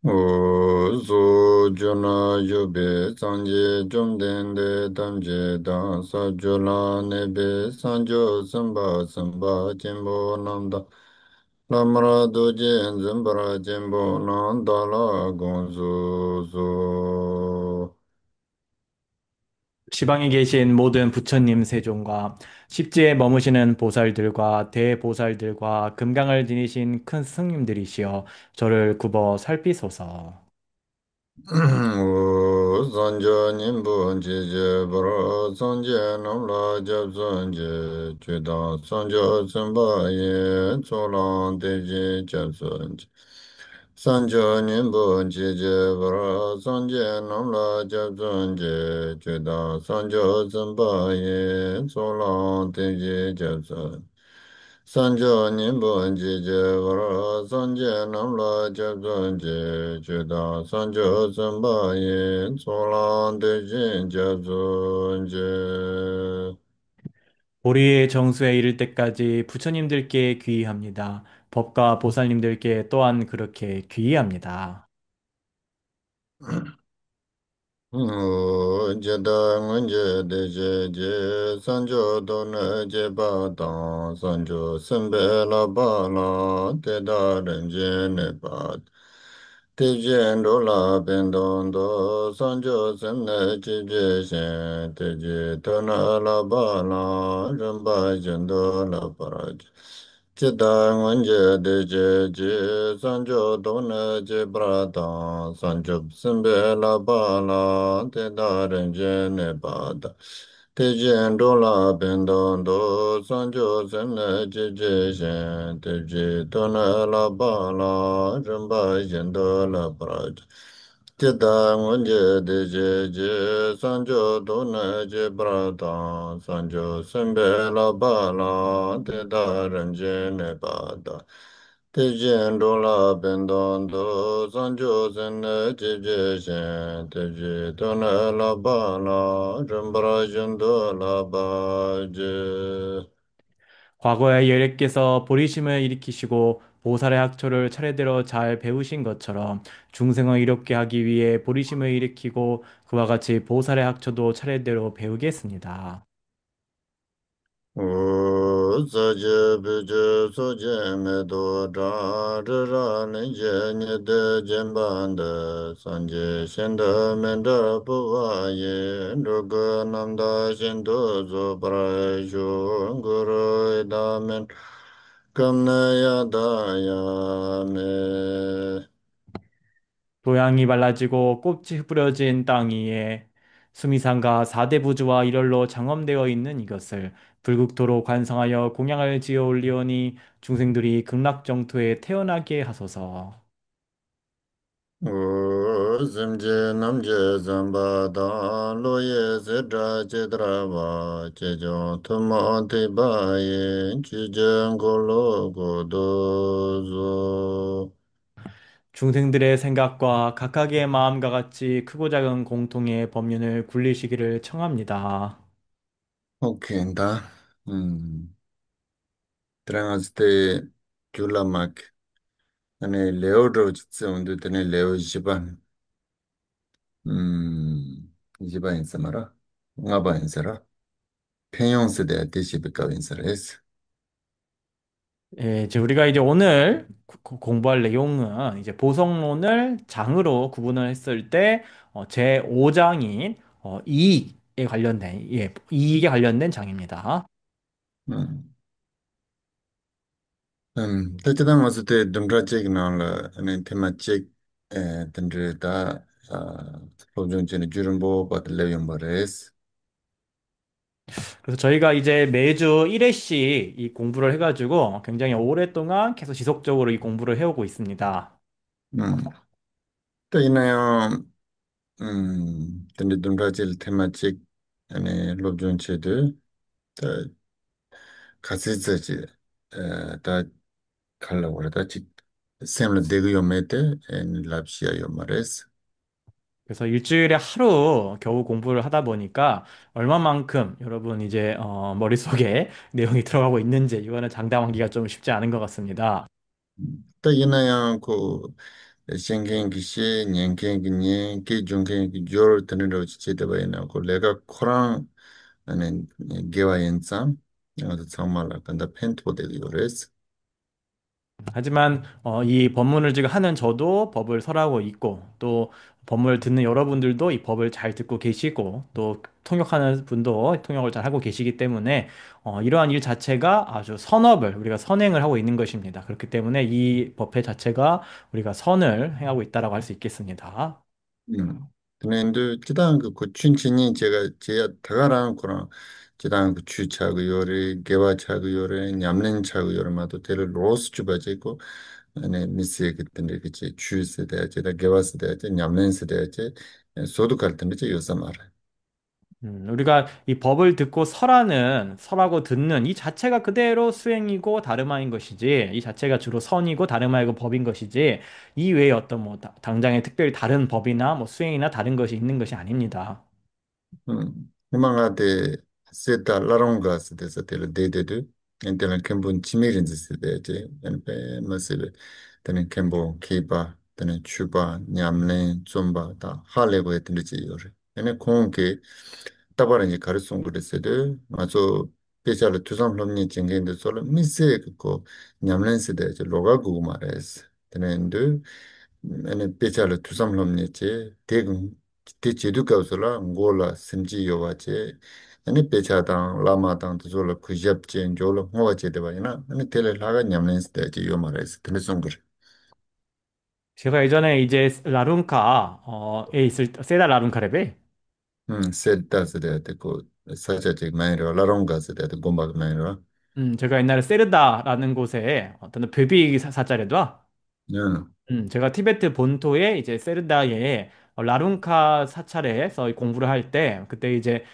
오소 조나 요베 산제 좀덴데 담제 사 조라 네베 산조 삼바 삼바 젬보 남다 라마라 도제 젬바라 젬보 남다라 곤조조. 지방에 계신 모든 부처님 세종과 십지에 머무시는 보살들과 대보살들과 금강을 지니신 큰 스승님들이시여 저를 굽어 살피소서. Sanje nimbo jeje baro sanje namla jab sanje chudan sanje samba ye cholan deje jab sanje sanje nimbo jeje baro sanje namla jab sanje chudan sanje samba ye cholan deje jab sanje Sanjo Nimbo Jije Vara Sanje Namla Jabzanje Juda Sanjo Samba Yin Solan Dejin Jabzanje. 보리의 정수에 이를 때까지 부처님들께 귀의합니다. 법과 보살님들께 또한 그렇게 귀의합니다. Jada Nganje Deje Je Sanjo Dona Je Bada Sanjo Sembe La Bala Teda Renje Ne Bad Teje Ndola Bendondo Sanjo Semne Jeje Shen Teje Tona La Bala Ramba Jendo La Paraj Jada Nganje Deje Je Sanjo Dona Je Brada Sanjo Sembe La Bala Teda Renje Ne Bada Tejian Dola Bendondo Sanjo Semne Jeje Shen Teji Dona La Bala Ramba Jendo La Praja Teta Ngunje Deje Je Sanjo Dona Je Brada Sanjo Sembe La Bala Teta Renje Ne Bada Tejian Dola Bendondo Sanjo Semne Jeje Shen Teji Dona La Bala Ramba Jendo La Baje. 과거에 여객께서 보리심을 일으키시고 보살의 학초를 차례대로 잘 배우신 것처럼 중생을 이롭게 하기 위해 보리심을 일으키고 그와 같이 보살의 학초도 차례대로 배우겠습니다. Saje Beje Soje Medo Dra Dra Ninje Nyede Jembande Sanje Shenda Menda Puvaye Nduga Namda Shendo Zo Parashu Guru Idamen Kamne Yadaya Me. 도양이 발라지고 꽃이 뿌려진 땅 위에 수미산과 사대 부주와 일월로 장엄되어 있는 이것을 불국토로 관성하여 공양을 지어 올리오니 중생들이 극락정토에 태어나게 하소서. Zimje namje zamba da loye zedra jedra ba jejo tuma te ba ye chuje ngolo godozo. 중생들의 생각과 각각의 마음과 같이 크고 작은 공통의 법륜을 굴리시기를 청합니다. Okay, da. Trangaste chula mak. Ane leo do jitse undu tene leo jiban. Jiban insamara. Ngaba insara. 평형세 대 대시비가 인사를. 예, 우리가 이제 오늘 공부할 내용은 이제 보성론을 장으로 구분을 했을 때 제5장인 이익에 관련된 이익에 관련된 장입니다. 음. Tachidang wasu te dumdra chek nangla, ane tema chek tendre da lobjong chene jurumbo bat levyong bares. 그래서 저희가 이제 매주 1회씩 이 공부를 해가지고 굉장히 오랫동안 계속 지속적으로 이 공부를 해오고 있습니다. 음. 또 이나요, tendre dumdra chek tema chek ane lobjong chede da kasi zachi da kala wara da chik semla degu yo mete en labshia yo mares. 그래서 일주일에 하루 겨우 공부를 하다 보니까 얼마만큼 여러분 이제 머릿속에 내용이 들어가고 있는지 이거는 장담하기가 좀 쉽지 않은 것 같습니다. 또 이나요, 그 신경 기시 년경 기년 기 중경 기 조르 드는 지체다 바이나 고 내가 코랑 아니 개와 인상 아주 정말 간다 펜토 되리오레스. 하지만 이 법문을 지금 하는 저도 법을 설하고 있고 또 법문을 듣는 여러분들도 이 법을 잘 듣고 계시고 또 통역하는 분도 통역을 잘 하고 계시기 때문에 이러한 일 자체가 아주 선업을 우리가 선행을 하고 있는 것입니다. 그렇기 때문에 이 법회 자체가 우리가 선을 행하고 있다라고 할 수 있겠습니다. 근데 지단 그 고춘친이 제가 다가라는 거랑 지단 그 주차고 요리 개화차고 요리 냠는 차고 요리마도 데를 로스 주바지고 아니 미스에 그때 그치 주스 대야지 다 개화스 대야지 냠는 대야지 소도 갈 텐데 저 요사 말아. 우리가 이 법을 듣고 설하는, 설하고 듣는 이 자체가 그대로 수행이고 다름아인 것이지, 이 자체가 주로 선이고 다름아이고 법인 것이지, 이 외에 어떤 뭐 당장에 특별히 다른 법이나 뭐 수행이나 다른 것이 있는 것이 아닙니다. 희망하되 세다 라롱가스 데서 데를 데데드 엔텔은 캠본 치미린즈 세대지 엔페 마시베 데는 캠본 케이바 데는 추바 냠네 좀바 다 할레고 했던지 요래 에네 공게 따바라니 가르송 그랬어도 맞아 페샬 투삼 롬니 징겐데 솔 미세 그거 냠네 세대지 로가고 말했어 데는 ene pechalo tusam lomne che te chedu kausula ngola simji yowa che ene pecha dang lama dang tzola kujab che njola ngwa che dewa ina ene tele laga nyamlen sita che yo mara isi tene songur. 제가 예전에 이제 에 있을 때, 세다 라룬카랩에 Seta sida te ko sacha che mayro laronga sida te gombak mayro. 제가 옛날에 세르다라는 곳에 어떤 베비 사자래도 야. 제가 티베트 본토에 이제 세르다에 라룬카 사찰에서 공부를 할 때 그때 이제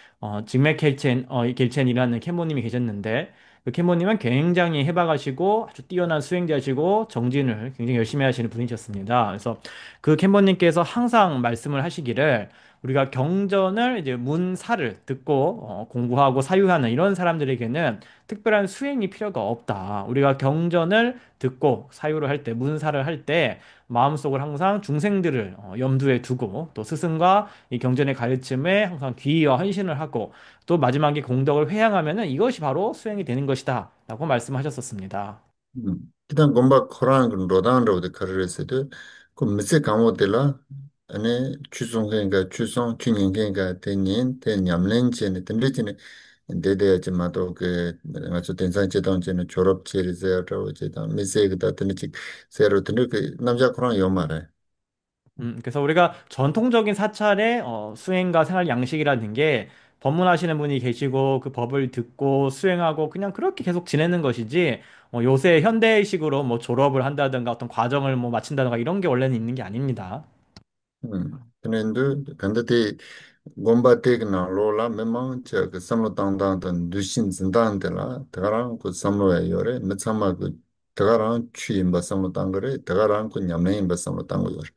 직맥 겔첸이라는 캔모님이 계셨는데 그 캔모님은 굉장히 해박하시고 아주 뛰어난 수행자시고 정진을 굉장히 열심히 하시는 분이셨습니다. 그래서 그 캔모님께서 항상 말씀을 하시기를 우리가 경전을 이제 문사를 듣고 공부하고 사유하는 이런 사람들에게는 특별한 수행이 필요가 없다. 우리가 경전을 듣고 사유를 할 때, 문사를 할 때 마음속을 항상 중생들을 염두에 두고 또 스승과 이 경전의 가르침에 항상 귀의와 헌신을 하고 또 마지막에 공덕을 회양하면은 이것이 바로 수행이 되는 것이다. 라고 말씀하셨었습니다. Kitan gomba Koran kun rodan rawde kararasede ko mise kamo dela ane chusong kenga chusong chunyen kenga tenyen ten nyamlen chene tenre chene dede ya che mato ke nga cho tensan che tong chene chorop che ri se rawo che tong mise kata tenre chik se rawo tenre ke namja Koran yo mara. 그래서 우리가 전통적인 사찰의 수행과 생활 양식이라는 게 법문하시는 분이 계시고 그 법을 듣고 수행하고 그냥 그렇게 계속 지내는 것이지 요새 현대식으로 뭐 졸업을 한다든가 어떤 과정을 뭐 마친다든가 이런 게 원래는 있는 게 아닙니다. Tenendu kanda te gomba te na lo la memang che ke samlo tang tang tan du shin zin dan de la tagarang ko samlo ya yore me tsama ko tagarang chu yin ba samlo tang gore tagarang ko nyam yin ba samlo tang go yore.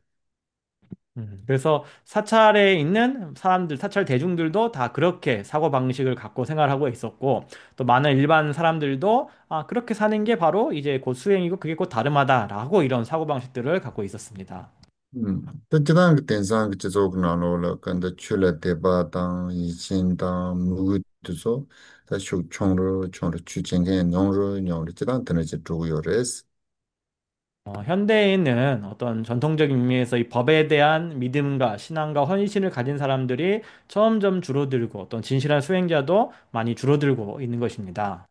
그래서 사찰에 있는 사람들, 사찰 대중들도 다 그렇게 사고방식을 갖고 생활하고 있었고, 또 많은 일반 사람들도 그렇게 사는 게 바로 이제 곧 수행이고 그게 곧 다름하다라고 이런 사고방식들을 갖고 있었습니다. Ta jidang ke tenzang ke chizog na lo la kanda chu la deba tang yi chin tang mu gu tu so ta shuk chong ro chu chen gen nyong ro jidang tena che zhogo yore es. 현대에는 어떤 전통적인 의미에서 이 법에 대한 믿음과 신앙과 헌신을 가진 사람들이 점점 줄어들고 어떤 진실한 수행자도 많이 줄어들고 있는 것입니다.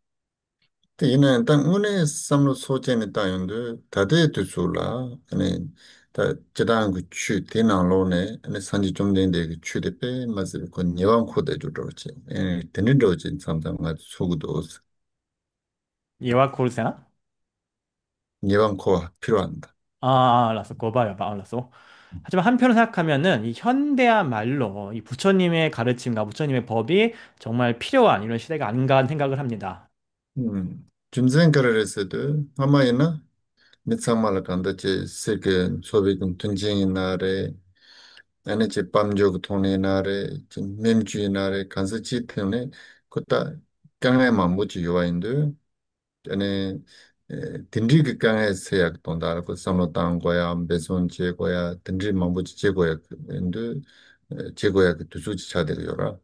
Te ina ta ngune samlo soche ni ta yundu tate tu su la ane ta jidang ku chu te nang lo ne ane sanji chomden de ku chu de pe mazi ko nyewang ko de ju roche ane teni roche samsam nga su gu do os 예와 코르세나? nyewang ko 필요한다. 알았어. 그거 봐요. 알았어. 하지만 한편으로 생각하면은 이 현대야말로 이 부처님의 가르침과 부처님의 법이 정말 필요한 이런 시대가 아닌가 하는 생각을 합니다. 중생 거래에서도 아마이나 미상말 간다 제 세계 소비금 tunjing 나래 ane che pamjog thone nare memchi nare kansa chi thone kota kanga ma mo chi yo indu ane 딘리 그 강에 세약 동다 그 상로당 거야 배송 제거야 딘리 망부지 제거야 근데 제거야 그 두수지 차대로라.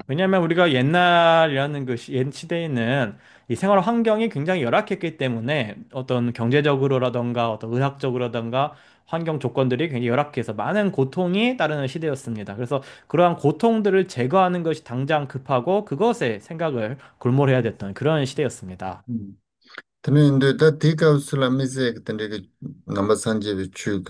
왜냐하면 우리가 옛날이라는 그 옛 시대에는 이 생활 환경이 굉장히 열악했기 때문에 어떤 경제적으로라던가 어떤 의학적으로라던가 환경 조건들이 굉장히 열악해서 많은 고통이 따르는 시대였습니다. 그래서 그러한 고통들을 제거하는 것이 당장 급하고 그것에 생각을 골몰해야 됐던 그런 시대였습니다. 근데 다 티가 슬라미세 근데 그 넘버 산지 비추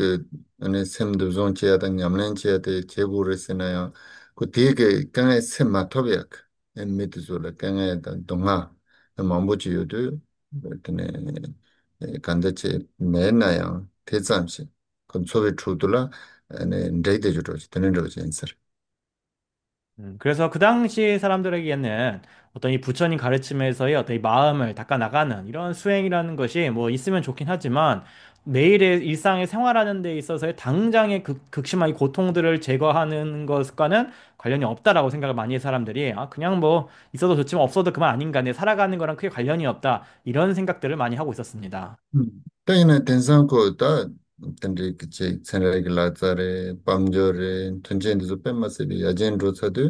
안에 샘도 존치야다 냠렌치야데 제고를 쓰나요 그 되게 강에 샘 마토비약 미드솔라 강에 동화 망보지요도 근데 간다체 내나요 대잠시 그럼 소비 tru도라 안에 데이터 주로지 되는 거지 인서. 그래서 그 당시 사람들에게는 어떤 이 부처님 가르침에서의 어떤 이 마음을 닦아 나가는 이런 수행이라는 것이 뭐 있으면 좋긴 하지만 매일의 일상의 생활하는 데 있어서의 당장의 극심한 이 고통들을 제거하는 것과는 관련이 없다라고 생각을 많이 해 사람들이 아 그냥 뭐 있어도 좋지만 없어도 그만 아닌가 내 살아가는 거랑 크게 관련이 없다 이런 생각들을 많이 하고 있었습니다. Tēnā tēnsāng kō tā tēndrī kīchī tsēnrā kī lācā rē, pāṃjō rē, tuñchēn tī sō pēmmā sē bī yāchēn rō tsā tū,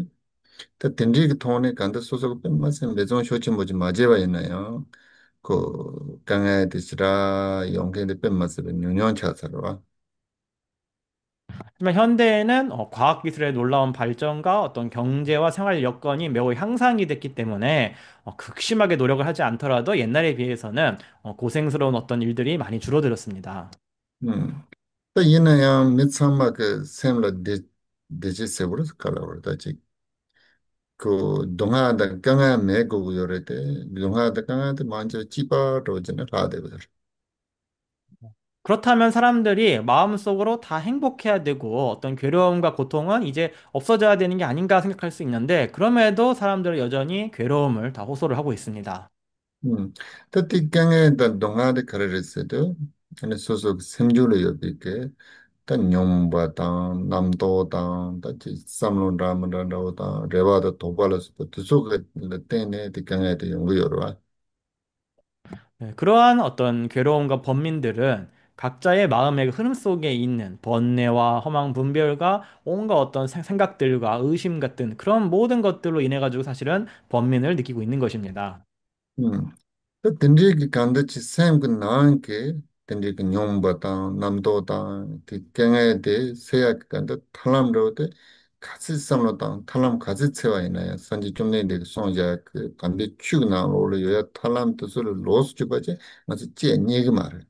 tā tēndrī kī tōng nē kāntā sō sō kō pēmmā sē mbē zōng shōchī mōchī mā jē bā yī nā yā, kō kāngā yā tī shirā yōng kēn tī pēmmā sē bī nyōng chā tsā rō wā. 하지만 현대에는 과학기술의 놀라운 발전과 어떤 경제와 생활 여건이 매우 향상이 됐기 때문에 극심하게 노력을 하지 않더라도 옛날에 비해서는 고생스러운 어떤 일들이 많이 줄어들었습니다. Tā yī nā yā mī tsāng mā kē sēm lā dē chī sē wā rā sā kā rā wā rā tā chī, kō dōngā dā kāngā mē kō gu yō rē tē, dōngā dā kāngā dā māñchā chī pā rō chī nā rā dē wā rā. 그렇다면 사람들이 마음속으로 다 행복해야 되고 어떤 괴로움과 고통은 이제 없어져야 되는 게 아닌가 생각할 수 있는데 그럼에도 사람들은 여전히 괴로움을 다 호소를 하고 있습니다. 또 뒷강에 동아리 가르쳤어도 근데 소속 sem주를 여비게 단 용바다 남도다 다지 삼론라면라다 레바다 도발어서 두속에 때네 뒷강에 연구여러. 네, 그러한 어떤 괴로움과 번민들은 각자의 마음의 흐름 속에 있는 번뇌와 허망 분별과 온갖 어떤 생각들과 의심 같은 그런 모든 것들로 인해 가지고 사실은 번민을 느끼고 있는 것입니다. 음. 또 든지기 간다치 샘그 나한테 든지기 용바다 남도다 뒷강에 대 세약 간다 탈람로데 같이 삼로다 탈람 같이 채와 있나요? 산지 좀 내데 송자 그 간데 추나 올려 요야 탈람 뜻을 로스 주바지 맞지 제 얘기 말을.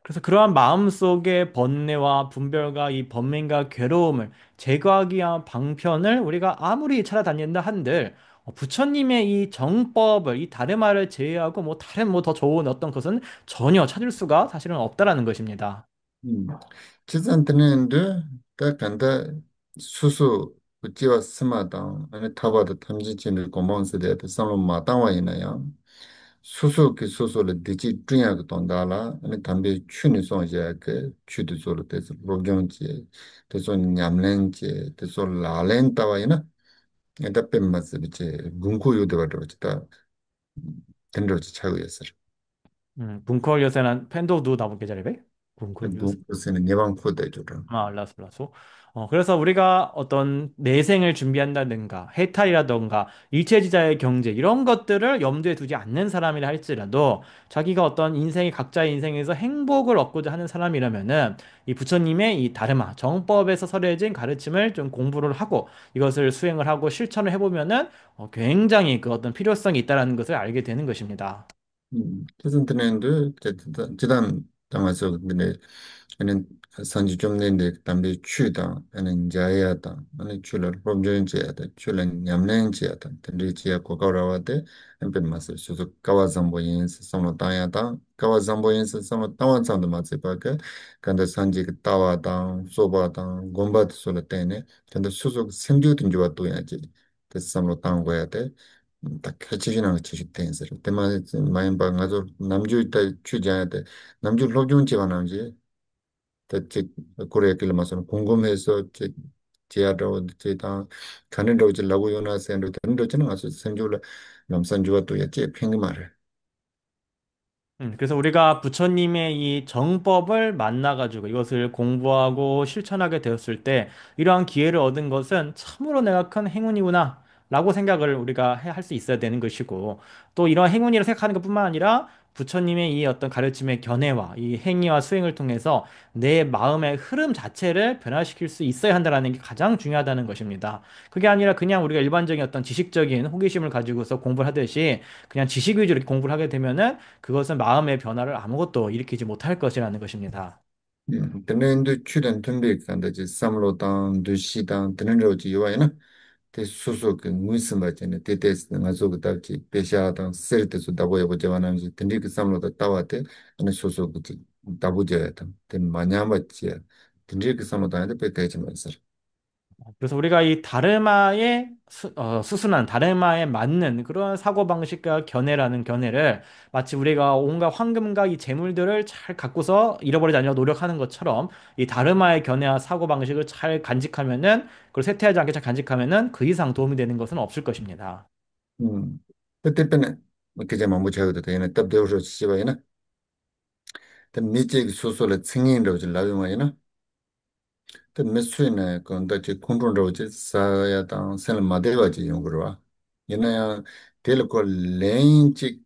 그래서 그러한 마음속의 번뇌와 분별과 이 번민과 괴로움을 제거하기 위한 방편을 우리가 아무리 찾아다닌다 한들 부처님의 이 정법을 이 다르마를 제외하고 뭐 다른 뭐 더 좋은 어떤 것은 전혀 찾을 수가 사실은 없다라는 것입니다. 음. 지산드는데 다 간다 수수 우찌와 스마다 아니 타바도 탐지진을 고mon스 대해 상로 마땅와 있나요? 수수기 수수를 디지 중요하게 돈다라 아니 담배 추니 손이야 그 추도 소로 돼서 로경지 돼서 냠렌지 돼서 라렌타와 있나? 에다 뱀마스 비체 문구 요대가 들어지다 된다지 차고였어. 분콜 요새는 팬도 누 나보게 잘해 분콜 요새 문구스는 예방 코드 해줘라. 아, 알았어, 알았어. 그래서 우리가 어떤 내생을 준비한다든가, 해탈이라든가, 일체지자의 경제, 이런 것들을 염두에 두지 않는 사람이라 할지라도, 자기가 어떤 인생이, 각자의 인생에서 행복을 얻고자 하는 사람이라면은, 이 부처님의 이 다르마, 정법에서 설해진 가르침을 좀 공부를 하고, 이것을 수행을 하고 실천을 해보면은, 굉장히 그 어떤 필요성이 있다라는 것을 알게 되는 것입니다. 그래서들은도 지단 당해서 근데 아니 산지 좀 내는데 담배 취다 아니 자야다 아니 출을 범죄인 자야다 출은 냠낸 자야다 근데 지야 고가라와데 엠벤 마스 수수 가와잠보인스 선로 다야다 가와잠보인스 선로 타완산도 마세바게 근데 산지 그 따와다 소바다 곰바드 솔 때네 근데 수수 생주든 좋아도 야지 그래서 선로 땅 거야 딱 해치기나 치시 텐서 때만 많이 방아서 남주 있다 취재해야 돼 남주 로존 지가 나오지 대체 고려 길마서 궁금해서 제야로 제다 가는 로지 라고 요나스엔도 되는 로지는 아주 생주를 남산주가 또 야지 팽이 말을 그래서 우리가 부처님의 이 정법을 만나가지고 이것을 공부하고 실천하게 되었을 때 이러한 기회를 얻은 것은 참으로 내가 큰 행운이구나 라고 생각을 우리가 할 수 있어야 되는 것이고 또 이러한 행운이라 생각하는 것뿐만 아니라 부처님의 이 어떤 가르침의 견해와 이 행위와 수행을 통해서 내 마음의 흐름 자체를 변화시킬 수 있어야 한다는 게 가장 중요하다는 것입니다. 그게 아니라 그냥 우리가 일반적인 어떤 지식적인 호기심을 가지고서 공부를 하듯이 그냥 지식 위주로 이렇게 공부를 하게 되면은 그것은 마음의 변화를 아무것도 일으키지 못할 것이라는 것입니다. 드는도 출연 등록한다지 삼로당 두시당 드는 로지 요아이나 대 소소 그 무슨 말이네 대대스 가서 그다지 배샤당 쓸 때도 다고해 보자만은 드는 그 삼로다 따와대 아니 소소 그 다보자다 된 마냐 맞지 드는 그 삼로다한테 배대지 말서 그래서 우리가 이 다르마의 수순한 다르마에 맞는 그런 사고방식과 견해라는 견해를 마치 우리가 온갖 황금과 이 재물들을 잘 갖고서 잃어버리지 않으려고 노력하는 것처럼 이 다르마의 견해와 사고방식을 잘 간직하면은 그걸 쇠퇴하지 않게 잘 간직하면은 그 이상 도움이 되는 것은 없을 것입니다. 그때 때는 그제 뭐 무차고도 되네 답대로 시바이나 때 미지 소소를 승인으로 라비마이나 그 메시네 건다지 콘트롤로지 사야당 셀 마데바지 용거와 얘네야 텔코 렌치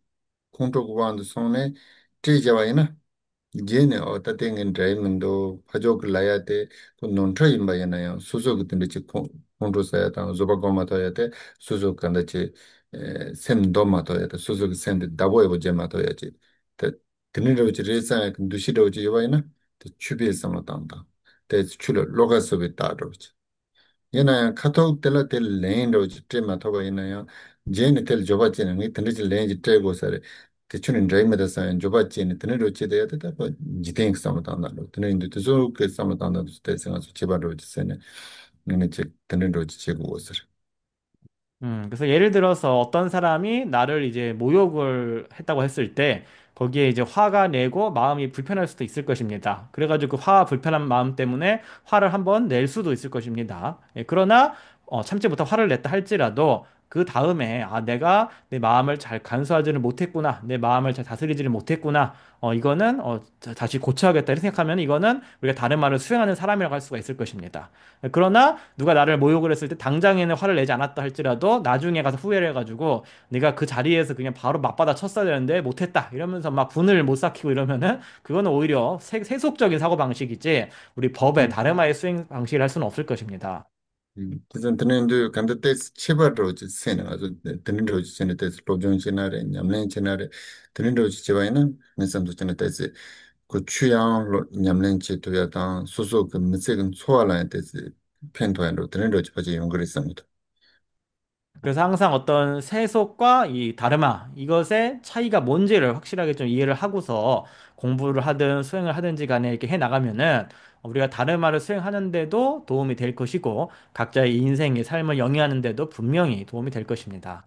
콘트롤 손에 트이자와이나 제네 어따땡인 드라이먼도 파족 라야데 그 논트라 임바야나요 수소 같은 데 콘트롤 사야당 조바고마도야데 수소 간다지 셈도마도야데 수소 셈데 다보에보제 마도야지 데 드니로지 레사 두시로지 요바이나 데 추비에서 당다 데 추로 로가스베 따로지 얘는 카톡 tel라 텔 레인로 지트마 토가 있나요 제네 텔 조바치는 이 드니지 레인지 트레고 사레 대충은 드라이메다 조바치는 드니로 치대야 되다 지탱 싸움다나로 드니인도 저 그 싸움다나도 스테이스가 제바로 지세네 네네 제 드니로 지고 오서 그래서 예를 들어서 어떤 사람이 나를 이제 모욕을 했다고 했을 때 거기에 이제 화가 내고 마음이 불편할 수도 있을 것입니다. 그래가지고 그 화 불편한 마음 때문에 화를 한번 낼 수도 있을 것입니다. 예, 그러나 참지 못한 화를 냈다 할지라도 그 다음에 아 내가 내 마음을 잘 간수하지를 못했구나, 내 마음을 잘 다스리지를 못했구나. 이거는 다시 고쳐야겠다 이렇게 생각하면 이거는 우리가 다른 말을 수행하는 사람이라고 할 수가 있을 것입니다. 그러나 누가 나를 모욕을 했을 때 당장에는 화를 내지 않았다 할지라도 나중에 가서 후회를 해가지고 내가 그 자리에서 그냥 바로 맞받아 쳤어야 되는데 못했다 이러면서 막 분을 못 삭히고 이러면은 그거는 오히려 세속적인 사고방식이지 우리 법의 다름아의 수행 방식을 할 수는 없을 것입니다. 그래서 드는도 간다 테스 치바로 지세네 아주 드는도 지세네 테스 로존 지나레 냠네 지나레 드는도 지바이는 내삼도 지나 테스 그 취향 냠렌치 도야당 소소 그 미세근 소화라는 데서 펜토엔로 드는 거지 빠지 연결했습니다. 그래서 항상 어떤 세속과 이 다르마 이것의 차이가 뭔지를 확실하게 좀 이해를 하고서 공부를 하든 수행을 하든지 간에 이렇게 해 나가면은 우리가 다르마를 수행하는데도 도움이 될 것이고 각자의 인생의 삶을 영위하는데도 분명히 도움이 될 것입니다.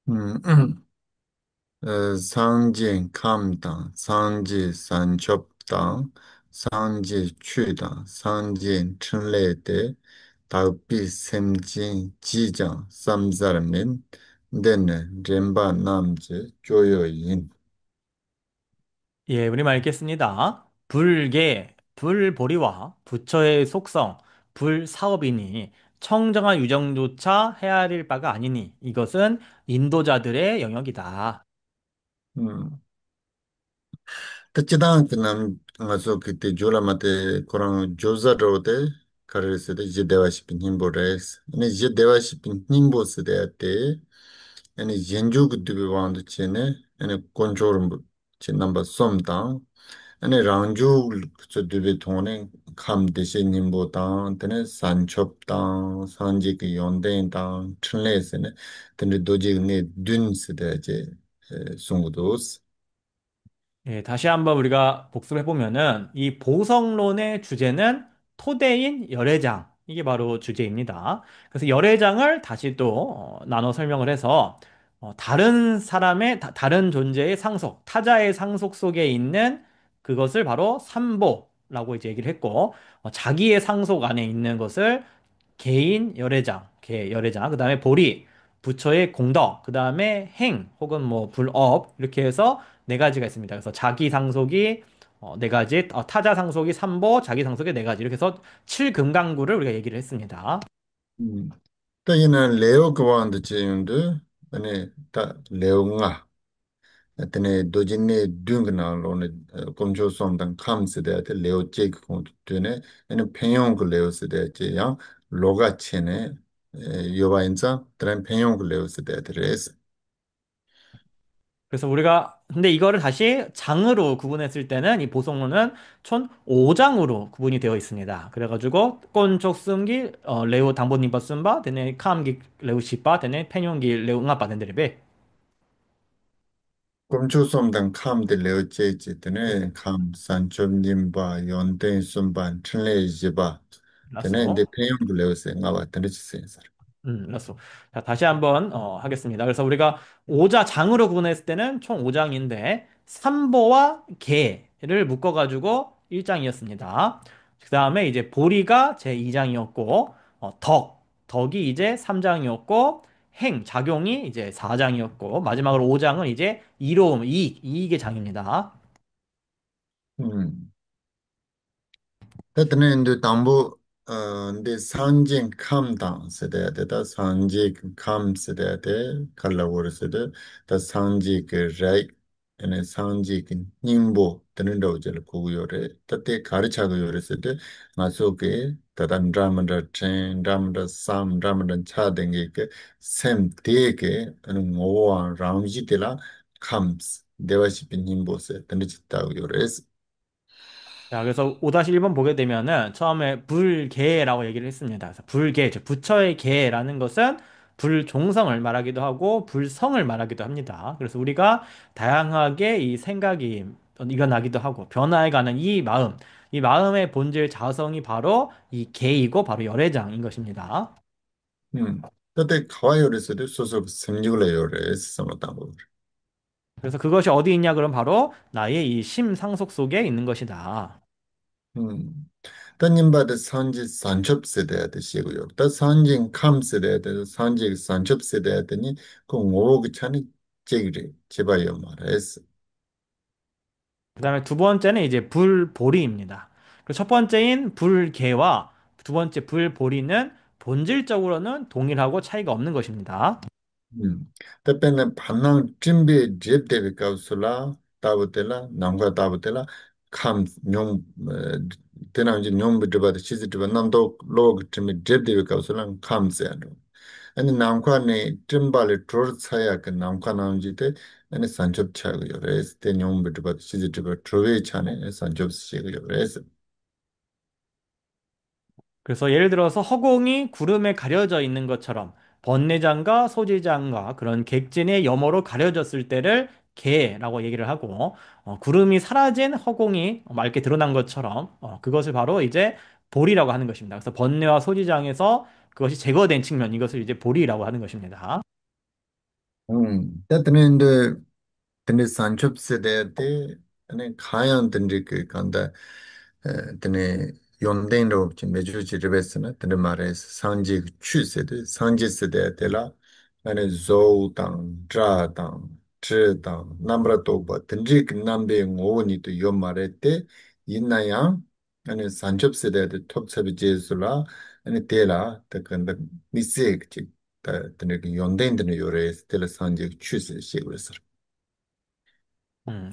음, 상진 감당, 상지 산첩당, 상지 취당, 상진 춘례대, 다비 샘진 지장 삼사르민, 데네 렘바 남제 조여인. 예, 우리말 읽겠습니다. 불계, 불보리와 부처의 속성, 불사업이니 청정한 유정조차 헤아릴 바가 아니니 이것은 인도자들의 영역이다. 음. Tachidan kinam ngaso kiti jula mate korang joza rode karere sede je dewa shipin himbo res. Ane je dewa shipin himbo sede ate ane yenju kudubi wandu chene ane konchorum che namba som tang ane rangju kutsu dubi tone kham deshe himbo tang tene sanchop tang sanji ki yonden tang chunle sene tene doji ne dun sede je sungudos. 예, 다시 한번 우리가 복습해 보면은 이 보성론의 주제는 토대인 열애장. 이게 바로 주제입니다. 그래서 열애장을 다시 또 나눠 설명을 해서 다른 사람의 다른 존재의 상속, 타자의 상속 속에 있는 그것을 바로 삼보라고 이제 얘기를 했고 자기의 상속 안에 있는 것을 개인 열애장, 개 열애장. 그다음에 보리. 부처의 공덕, 그 다음에 행, 혹은 뭐 불업, 이렇게 해서 네 가지가 있습니다. 그래서 자기 상속이 네 가지, 타자 상속이 삼보, 자기 상속이 네 가지, 이렇게 해서 칠금강구를 우리가 얘기를 했습니다. 음. 또 이는 레오 그와한테 제윤도 아니 다 레오가 tene dojine dung na lo ne komcho som dang kham se de te leo che ko de ne ene phenyong ko leo se de che ya loga che ne yo ba inza tren phenyong ko leo se de res. 그래서 우리가 근데 이거를 다시 장으로 구분했을 때는 이 보성론은 총 5장으로 구분이 되어 있습니다. 그래가지고 꼰족승기 레오 당보님바 쓴바 되네 카암기 레오 시바 되네 페뇽기 레오 응아바 된데레베. komcho som dang kham de leo che che tene kham san chom nim ba yon ten sum ban chle je ba tene de 라쏘. phenyong ko leo se nga ba tene che se. 라쏘. 자, 다시 한번 하겠습니다. 그래서 우리가 오자 장으로 구분했을 때는 총 5장인데 삼보와 계를 묶어가지고 1장이었습니다. 그 다음에 이제 보리가 제 2장이었고 덕이 이제 3장이었고 행, 작용이 이제 4장이었고 마지막으로 5장은 이제 이로움, 이익의 장입니다. Tatene ndu tambu ndi sanjin kam dang sedayate, ta sanjik kam sedayate kala wara sedayate, ta sanjik rai, ene sanjik nyingbo tene daw jala kugu yore, tate karichaga yore sedayate, nga soke tata ndramanda chen, ndramanda sam, ndramanda cha dengi ke sem teke, ene ngowa rangji tela kams, devashipi nyingbo se, tene chittaga yore es. 자, 그래서 5-1번 보게 되면은 처음에 불계라고 얘기를 했습니다. 그래서 불계, 즉 부처의 계라는 것은 불종성을 말하기도 하고 불성을 말하기도 합니다. 그래서 우리가 다양하게 이 생각이 일어나기도 하고 변화해가는 이 마음의 본질 자성이 바로 이 계이고 바로 열애장인 것입니다. 음. 그때 가와요리스도 소속 생육을 samatago. 그래서 그것이 어디 있냐? 그럼 바로 나의 이 심상속 속에 있는 것이다. 따님바드 산지 산첩 세대야데 시고요. 따 산진 감 세대야데 산지 산첩 세대야데니 그 오고 차니 제기래 제바요 말했어. 그다음에 두 번째는 이제 불보리입니다. 첫 번째인 불개와 두 번째 불보리는 본질적으로는 동일하고 차이가 없는 것입니다. 때문에 반낭 준비 제대로 가서라 따부텔라 남과 따부텔라 감뇽 때나지 뇽 비드바드 치즈드바 남도 로그 준비 제대로 가서라 감세야노. 아니 남과네 찜발에 트로차야 그 남과 나온지데 아니 산접 차고요. 그래서 뇽 비드바드 치즈드바 트로에 차네 산접 시고요. 그래서 그래서 예를 들어서 허공이 구름에 가려져 있는 것처럼 번뇌장과 소지장과 그런 객진의 여모로 가려졌을 때를 개라고 얘기를 하고 구름이 사라진 허공이 맑게 드러난 것처럼 그것을 바로 이제 보리라고 하는 것입니다. 그래서 번뇌와 소지장에서 그것이 제거된 측면 이것을 이제 보리라고 하는 것입니다. 때문에 근데 산첩 세대 때 아니 가연 든지 그 간다 근데 연대로 지금 매주 지르베스나 근데 말해서 상지 추세대 상지 세대 때라 아니 조당 자당 지당 남브라도 뭐 든지 그 남배 오니 또 말에 때 있나야 아니 산첩 세대 때 톱섭이 제수라 아니 때라 때 근데 미세 그 근데 연대인들 요래 때라 상지 추세 시고서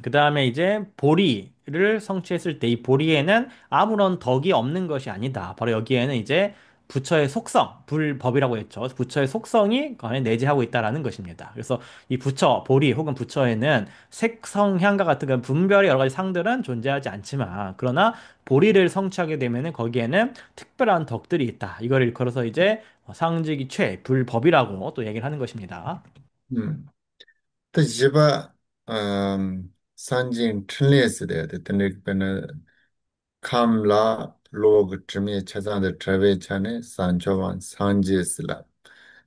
그 다음에 이제 보리를 성취했을 때 이 보리에는 아무런 덕이 없는 것이 아니다. 바로 여기에는 이제 부처의 속성, 불법이라고 했죠. 부처의 속성이 그 안에 내재하고 있다라는 것입니다. 그래서 이 부처, 보리 혹은 부처에는 색성향과 같은 그런 분별의 여러 가지 상들은 존재하지 않지만 그러나 보리를 성취하게 되면은 거기에는 특별한 덕들이 있다. 이걸 일컬어서 이제 상직이 최, 불법이라고 또 얘기를 하는 것입니다. 또 집아 산진 틀레스 돼야 되는 감라 로그 트미 차자의 트래베 차네 산초완 산지스라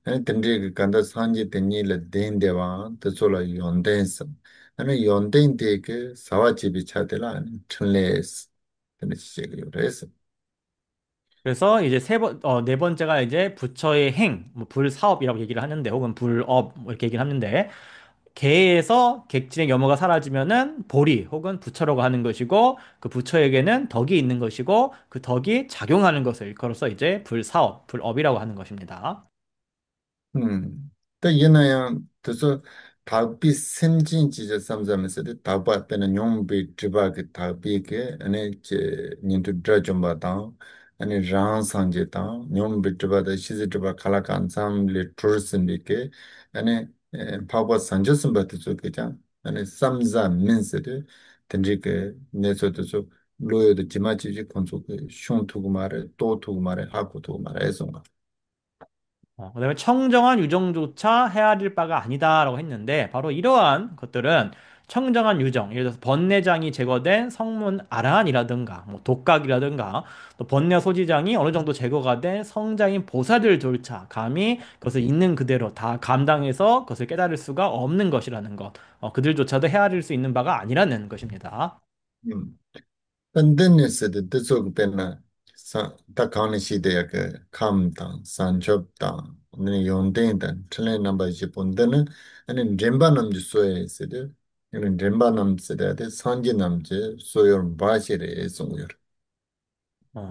아니 근데 그 간다 산지 되니를 된대와 또솔아 연댄스 아니 연댄데 그 사와집이 차들라 틀레스 근데 시제가 요래서 그래서 이제 네 번째가 이제 부처의 행, 뭐 불사업이라고 얘기를 하는데, 혹은 불업, 뭐 이렇게 얘기를 하는데, 개에서 객진의 염호가 사라지면은 보리 혹은 부처라고 하는 것이고, 그 부처에게는 덕이 있는 것이고, 그 덕이 작용하는 것을 일컬어서 이제 불사업, 불업이라고 하는 것입니다. 또 이나양 그래서 답비 생진지제 삼자면서 답바 때는 용비 드바게 답비게 아니 제 닌도 드라좀바다 아니 랑상제다 용비 드바다 시즈 드바 칼라칸 삼리 투르스미게 아니 파버 산저스바트 쪽이자 아니 삼자 민스데 텐지게 네서도서 로요도 지마치지 콘소게 숑투고 말에 또 투고 말에 하고 투고 말에 해서 그다음에 청정한 유정조차 헤아릴 바가 아니다라고 했는데 바로 이러한 것들은 청정한 유정, 예를 들어서 번뇌장이 제거된 성문 아란이라든가 뭐 독각이라든가 또 번뇌 소지장이 어느 정도 제거가 된 성자인 보살들조차 감히 그것을 있는 그대로 다 감당해서 그것을 깨달을 수가 없는 것이라는 것, 그들조차도 헤아릴 수 있는 바가 아니라는 것입니다. Pandemic de zog pena ta kani shi de yak kam ta san chop ta ne yon den ta tlen number ji pon den ane remba nam ji so ye se de ane remba nam se de san ji nam je so yor ba shi re song yor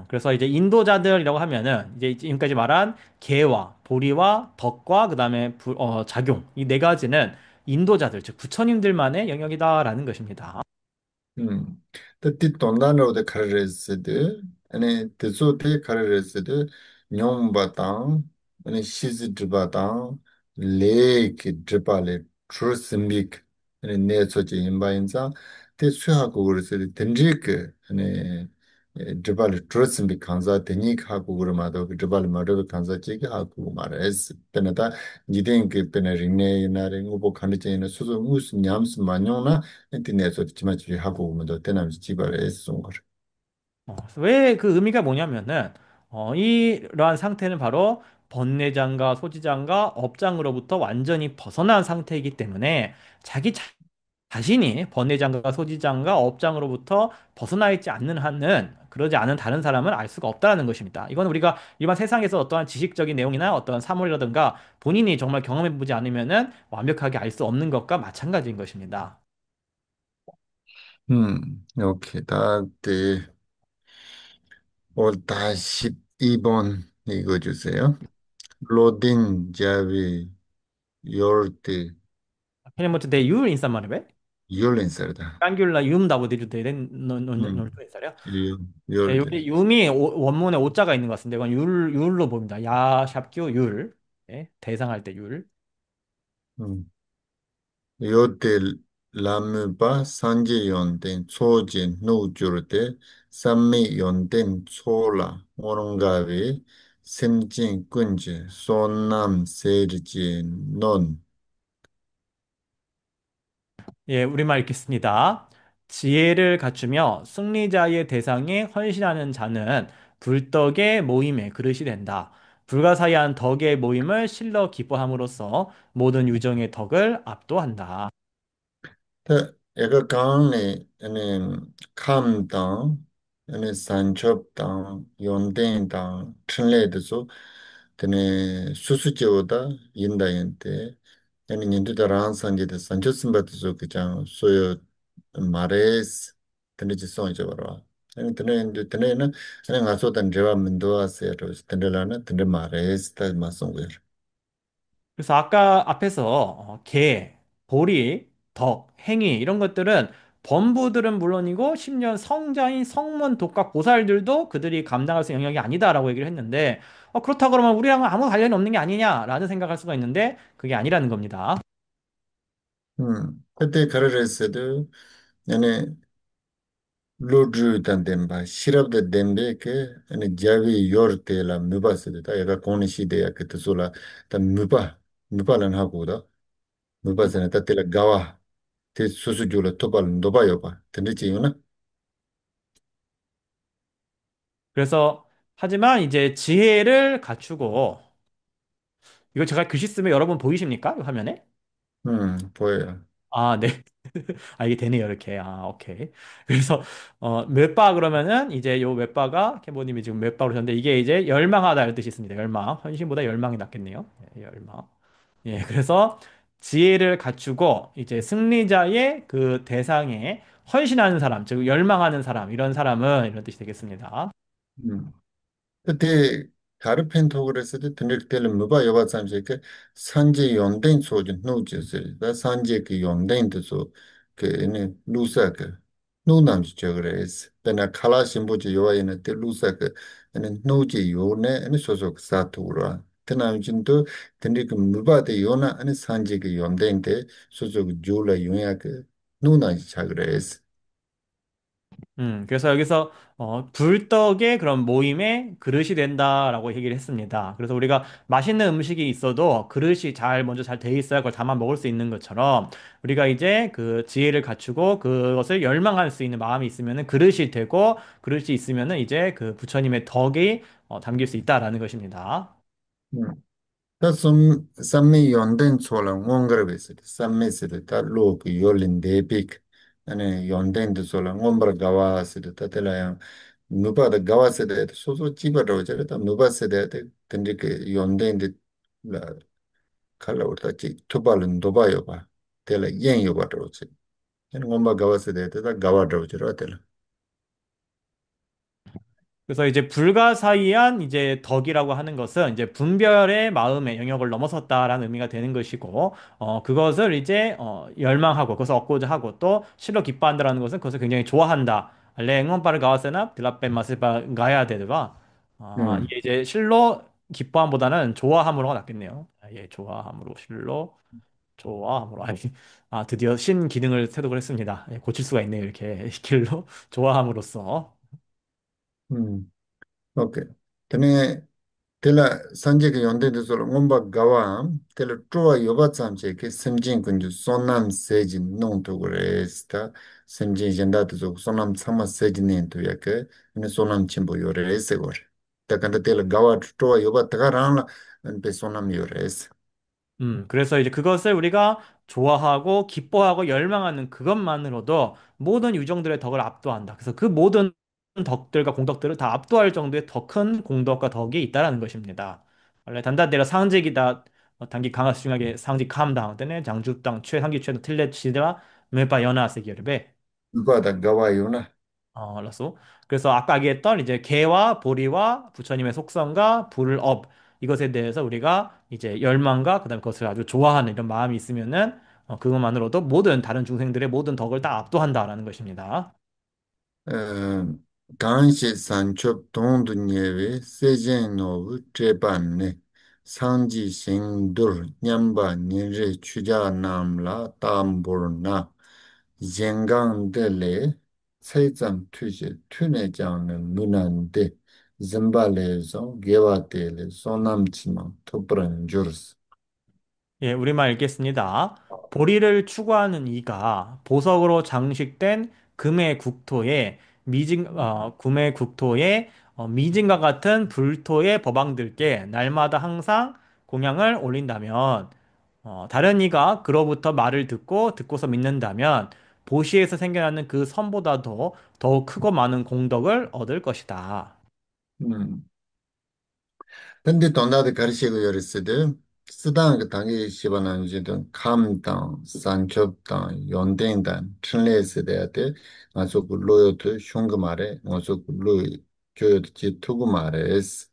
그래서 이제 인도자들이라고 하면은 이제 지금까지 말한 계와 보리와 덕과 그다음에 작용 이 네 가지는 인도자들 즉 부처님들만의 영역이다라는 것입니다. ᱛᱮ ᱛᱚᱱᱫᱟᱱ ᱨᱚᱫᱮ ᱠᱷᱟᱨᱮᱥᱮᱫᱮ ᱟᱱᱮ ᱛᱮᱥᱚᱛᱮ ᱠᱷᱟᱨᱮᱥᱮᱫᱮ ᱧᱚᱢ ᱵᱟᱛᱟᱝ ᱟᱱᱮ ᱥᱤᱡ ᱫᱨᱵᱟᱛᱟᱝ ᱞᱮᱠ ᱫᱨᱯᱟᱞᱮ ᱴᱨᱩᱥᱤᱢᱵᱤᱠ ᱟᱱᱮ ᱱᱮᱥᱚᱪᱮ ᱤᱢᱵᱟᱭᱱᱥᱟ ᱛᱮ ᱥᱩᱦᱟᱠᱚ ᱜᱩᱨᱥᱮ ᱛᱮᱱᱡᱤᱠ ᱟᱱᱮ 드발 트러스미 칸자 테닉 하고 그러마도 드발 마도 칸자 체크 하고 말레스 페나다 니덴 그 페나링네 나레 우보 칸데체나 수수 무스 냠스 마뇽나 인터넷에서 지마치 하고 오면도 테나미 지발에스 온 거. 왜 그 의미가 뭐냐면은 이러한 상태는 바로 번뇌장과 소지장과 업장으로부터 완전히 벗어난 상태이기 때문에 자기 자신이 번뇌장과 소지장과 업장으로부터 벗어나 있지 않는 한은 그러지 않은 다른 사람은 알 수가 없다는 것입니다. 이건 우리가 일반 세상에서 어떠한 지식적인 내용이나 어떠한 사물이라든가 본인이 정말 경험해 보지 않으면은 완벽하게 알 수 없는 것과 마찬가지인 것입니다. 오케이. 다때 다시 2번 이거 주세요. 로딘 자비 요르트 페르모트 대 율 인사 말이베? 율린서다. 깡귤라 윰 다고 디르데 논 인사요? 예, 요르트. 여기 윰이 원문에 오자가 있는 것 같은데 이건 율로 봅니다. 야 샵교 율. 예, 대상할 때 율. 요텔 라무바 산지 연된 초진 노주르데 삼미 연된 초라 오롱가비 심진 군지 손남 세르지 논 예, 우리말 읽겠습니다. 지혜를 갖추며 승리자의 대상에 헌신하는 자는 불덕의 모임의 그릇이 된다. 불가사의한 덕의 모임을 실러 기뻐함으로써 모든 유정의 덕을 압도한다. 타 에가 강네 에네 감당 에네 산첩당 연된당 틀레드소 테네 수수지오다 인다연테 에네 닌두다 란산지데 산초스바드소 그장 소요 마레스 테네지 소이죠 바로 에네 테네는 에네 가소단 제와 민도아세로 테네라나 테네 마레스 타 마송고 그래서 아까 앞에서 개, 보리, 덕, 행위 이런 것들은 범부들은 물론이고 심지어 성자인 성문, 독각, 보살들도 그들이 감당할 수 있는 영역이 아니다라고 얘기를 했는데 그렇다 그러면 우리랑은 아무 관련이 없는 게 아니냐라는 생각할 수가 있는데 그게 아니라는 겁니다. 그때 가르쳤어도 얘네 로드 단덴바 시럽데 덴베케 아니 자비 요르테라 무바스데다 야가 코니시데야 그때솔라 다 무바란 하고다 무바스네 따텔라 가와 테 수수줄라 토발 노바요바 텐데지요나 그래서 하지만 이제 지혜를 갖추고 이거 제가 글씨 쓰면 여러분 보이십니까? 이 화면에? 보여요 아, 네. 아, 이게 되네요, 이렇게. 아, 오케이. 그래서, 滅바 그러면은, 이제 요 滅바가, 캐모님이 지금 滅바로 하셨는데, 이게 이제 열망하다 이런 뜻이 있습니다. 열망. 헌신보다 열망이 낫겠네요. 예, 열망. 예, 그래서 지혜를 갖추고, 이제 승리자의 그 대상에 헌신하는 사람, 즉, 열망하는 사람, 이런 사람은 이런 뜻이 되겠습니다. 음. 그때 가르펜 토그레스 때 드릭텔 무바 여바 삼세 그 산지 연된 소지 노지스 다 산지 그 연된 데서 그 에네 루사 그 노남지 저그레스 때나 칼라 심보지 요아이네 때 루사 그 에네 노지 요네 에네 소속 사투라 때나진도 드릭 무바데 요나 에네 산지 그 연된 데 소속 조라 요야 그 노나지 자그레스 그래서 여기서 불떡의 그런 모임의 그릇이 된다라고 얘기를 했습니다. 그래서 우리가 맛있는 음식이 있어도 그릇이 잘 먼저 잘 돼 있어야 그걸 담아 먹을 수 있는 것처럼 우리가 이제 그 지혜를 갖추고 그것을 열망할 수 있는 마음이 있으면은 그릇이 되고 그릇이 있으면은 이제 그 부처님의 덕이 담길 수 있다라는 것입니다. 다 sammi yonden chola ngongre besit sammi sit ta lok yolin depik ane yonden de chola ngombra gawa sit ta tela ya nupa da gawa sit de so chiba ro jare ta nupa sit de tende ke yonden de la kala urta chi tupal ndoba yo ba tela yen yo ba ro chi en ngomba gawa sit de ta gawa ro jare tela 그래서 이제 불가사의한 이제 덕이라고 하는 것은 이제 분별의 마음의 영역을 넘어섰다라는 의미가 되는 것이고, 그것을 이제, 열망하고, 그것을 얻고자 하고, 또 실로 기뻐한다라는 것은 그것을 굉장히 좋아한다. 랭원바를 가와세나 드라펜 마스바 가야 되드가, 음 이게 이제 실로 기뻐함보다는 좋아함으로가 낫겠네요. 아, 예, 좋아함으로, 실로, 좋아함으로. 아니, 드디어 신 기능을 세독을 했습니다. 예, 고칠 수가 있네요. 이렇게, 길로, 좋아함으로써. 오케이 tene tela sanje ke yonde de solo ngomba gawa tela troa yoba tsamche ke semjin kunju sonam sejin non to gore sta semjin jenda de so sonam sama sejin ne to ya ke ne sonam chimbo yore ese gore ta kanda tela gawa troa yoba taga rangla en pe sonam yore ese 그래서 이제 그것을 우리가 좋아하고 기뻐하고 열망하는 그것만으로도 모든 유정들의 덕을 압도한다. 그래서 그 모든 덕들과 공덕들을 다 압도할 정도의 더 큰 공덕과 덕이 있다라는 것입니다. 원래 단다데라 상직이다 단기 강화 중하게 상직 감당 때는 장주당 최상기 최도 틀레치드라 메바 연하세 기르베 nupa da gawa yona 알았어. 그래서 아까 얘기했던 이제 개와 보리와 부처님의 속성과 불업 이것에 대해서 우리가 이제 열망과 그다음에 그것을 아주 좋아하는 이런 마음이 있으면은 그것만으로도 모든 다른 중생들의 모든 덕을 다 압도한다라는 것입니다. ganshi sanchop tongdu nyewe sejen novu trepan ne sanji shingdur nyamba nyenre chuja namla tambur na yengang dele seizam tuje tune jangne munande zimbale zon gewa dele sonam chima topran jurs. 예, 우리말 읽겠습니다. 보리를 추구하는 이가 보석으로 장식된 금의 국토에 미진과 같은 불토의 법왕들께 날마다 항상 공양을 올린다면, 다른 이가 그로부터 말을 듣고서 믿는다면, 보시에서 생겨나는 그 선보다도 더욱 크고 많은 공덕을 얻을 것이다. 근데 돈다드 가르치고 요랬어도 쓰당 그 당이 시바나 이제도 감당 산첩당 연대당 틀레스 대야데 아주 그 로요트 슝그 말에 아주 그 로이 교요트 지 투구 말에스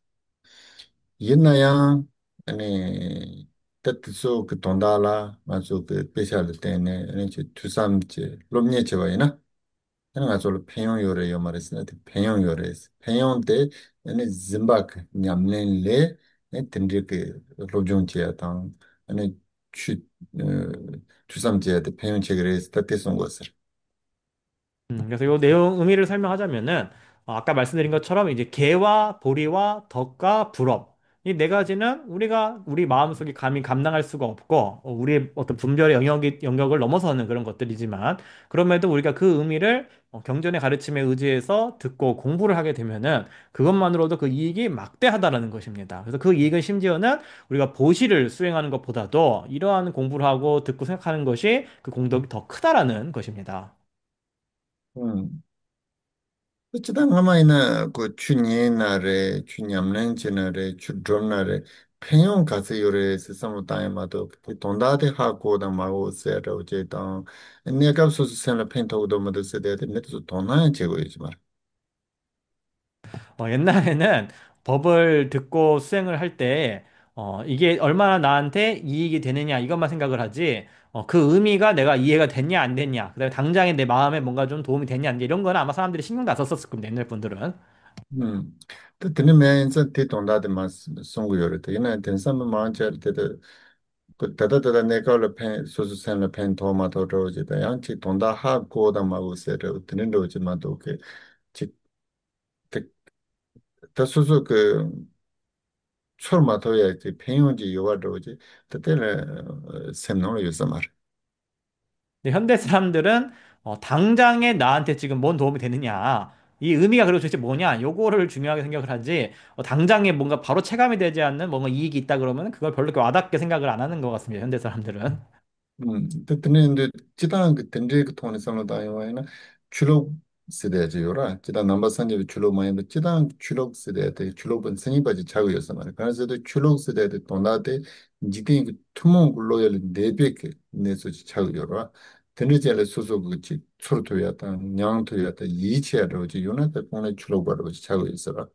옛나야 아니 뜻소 그 돈다라 아주 그 베샬 때네 아니 지 투삼지 롬니에 제바이나 그냥 아주 평양 요래 요 말했으나 평양 요래스 평양 때 아니 짐바크 냠nenle 텐디게 로종지야 당 아니 추 추삼지야 때 평양 책을 스타트선 것을 그래서 이 내용 의미를 설명하자면은 아까 말씀드린 것처럼 이제 개와 보리와 덕과 불업 이 네 가지는 우리가 우리 마음속에 감히 감당할 수가 없고 우리의 어떤 분별의 영역을 넘어서는 그런 것들이지만 그럼에도 우리가 그 의미를 경전의 가르침에 의지해서 듣고 공부를 하게 되면은 그것만으로도 그 이익이 막대하다라는 것입니다. 그래서 그 이익은 심지어는 우리가 보시를 수행하는 것보다도 이러한 공부를 하고 듣고 생각하는 것이 그 공덕이 더 크다라는 것입니다. 음. 어찌단 하마이나 그 추니나래, 추냠렌치나래, 추드론나래, 평양 가서 요래 세상으로 다이마도 돈다데 하고다 마고 세라 어제당 내가 소소 생을 펜타고도 모두 세대 내도 돈하야 제거이지 말. 옛날에는 법을 듣고 수행을 할 때, 이게 얼마나 나한테 이익이 되느냐, 이것만 생각을 하지, 그 의미가 내가 이해가 됐냐, 안 됐냐, 그다음에 당장에 내 마음에 뭔가 좀 도움이 됐냐, 안 됐냐, 이런 거는 아마 사람들이 신경도 안 썼었을 겁니다, 옛날 분들은. 또 드는 면에서 대 돈다데 마스 송고 요래. 이나 된삼 마한테 때도 그 다다다다 내가 펜 소소 생을 펜 도마도 로지다 양치 돈다 하고다 마고 세라 드는 로지마도 그 다소소 그 철마토야 그 평용지 요가도지 그때는 셈노로 요서 말. 근데 현대 사람들은 당장에 나한테 지금 뭔 도움이 되느냐, 이 의미가 그리고 도대체 뭐냐, 요거를 중요하게 생각을 하지, 당장에 뭔가 바로 체감이 되지 않는 뭔가 이익이 있다 그러면 그걸 별로 이렇게 와닿게 생각을 안 하는 것 같습니다, 현대 사람들은. 그때는 이제 지단 그 된지 그 돈이 상로 다요에나 주로 세대지 요라 지단 넘버 산지 주로 많이 지단 주로 세대데 주로는 생이바지 자고 요서 말. 그래서 주로 세대데 돈다데 지딩 그 투몽 로열 네백 네소지 자고 요라. 드느젤 소소 그치 초로토야다 냥토야다 이치야로지 요나데 본에 주로 바로 자고 있어라.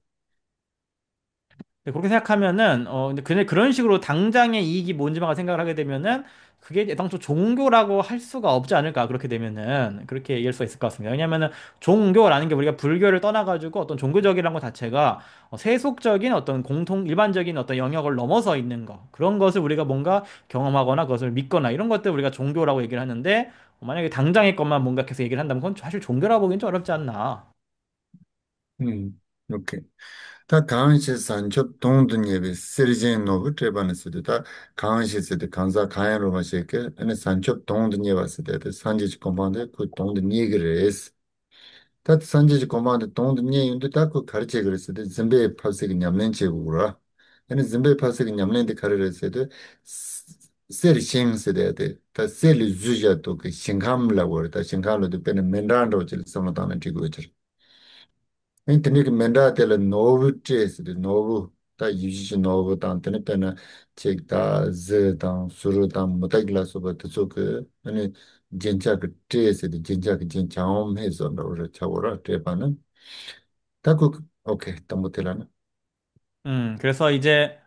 네, 그렇게 생각하면은 근데 그런 식으로 당장의 이익이 뭔지만 생각을 하게 되면은 그게 애당초 종교라고 할 수가 없지 않을까 그렇게 되면은 그렇게 얘기할 수가 있을 것 같습니다. 왜냐면은 종교라는 게 우리가 불교를 떠나가지고 어떤 종교적이라는 것 자체가 세속적인 어떤 공통 일반적인 어떤 영역을 넘어서 있는 거 그런 것을 우리가 뭔가 경험하거나 그것을 믿거나 이런 것들 우리가 종교라고 얘기를 하는데 만약에 당장의 것만 뭔가 계속 얘기를 한다면 그건 사실 종교라고 보기엔 좀 어렵지 않나. 오케이. 다 강시 산첩 동든 예비 시리진 노브 트레바네스데 다 강시스데 강사 가야로 마시게 아니 산첩 동든 예바스데 산지지 콤반데 그 동든 예그레스 다 산지지 콤반데 동든 예인데 다그 가르체 그랬으데 짐베 파스기 냠렌체 부라 아니 짐베 파스기 냠렌데 카르레스데 세리싱스데 다 세리 주자도 그 싱감라고 다 싱감로도 베네 멘란도 질 సమతాన టి고 Internet menda tela novu trace de novu ta yuji novu ta tene pena check ta z ta suru ta mutagla so ba tso ke ane jencha ke trace de jencha ke jencha om he so no re chawora te pa na ta ku okay ta mutela na 그래서 이제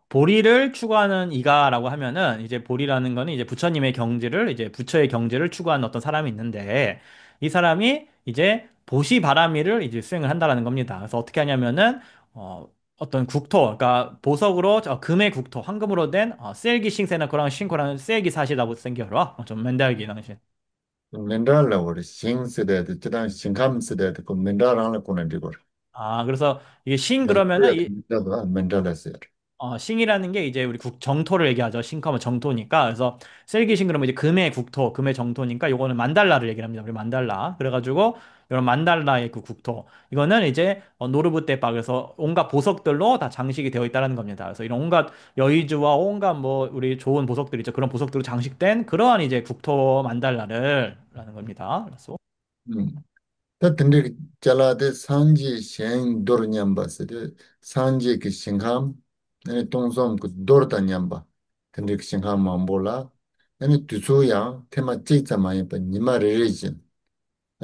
보리를 추구하는 이가라고 하면은 이제 보리라는 거는 이제 부처님의 경지를 이제 부처의 경지를 추구하는 어떤 사람이 있는데 이 사람이 이제 보시바라미를 이제 수행을 한다라는 겁니다. 그래서 어떻게 하냐면은 어떤 국토, 그러니까 보석으로 금의 국토, 황금으로 된 셀기 싱세나 그랑 싱코라는 셀기 사시다고 생겨라. 좀 맨달기 당신. menda la or sing se de chidan singam se de ko menda ran la ko na di gor 그래서 이게 싱 ya 그러면은 이 menda la se 싱이라는 게 이제 우리 정토를 얘기하죠. 싱크하면 정토니까. 그래서 셀기싱 그러면 이제 금의 국토, 금의 정토니까 요거는 만달라를 얘기를 합니다. 우리 만달라. 그래가지고 이런 만달라의 그 국토. 이거는 이제 노르브테파 그래서 온갖 보석들로 다 장식이 되어 있다는 겁니다. 그래서 이런 온갖 여의주와 온갖 뭐 우리 좋은 보석들 있죠. 그런 보석들로 장식된 그러한 이제 국토 만달라를 라는 겁니다. 그래서 Tā tīndrī kī chalā tī sāñjī shēng dōr ñambā sī tī sāñjī kī shīngkhām nī tōngsōṃ kī dōr tā ñambā tīndrī kī shīngkhām māmbō lā nī tūsū yāng tēmā chīk tsa mā yīpa nīmā rī rī jīn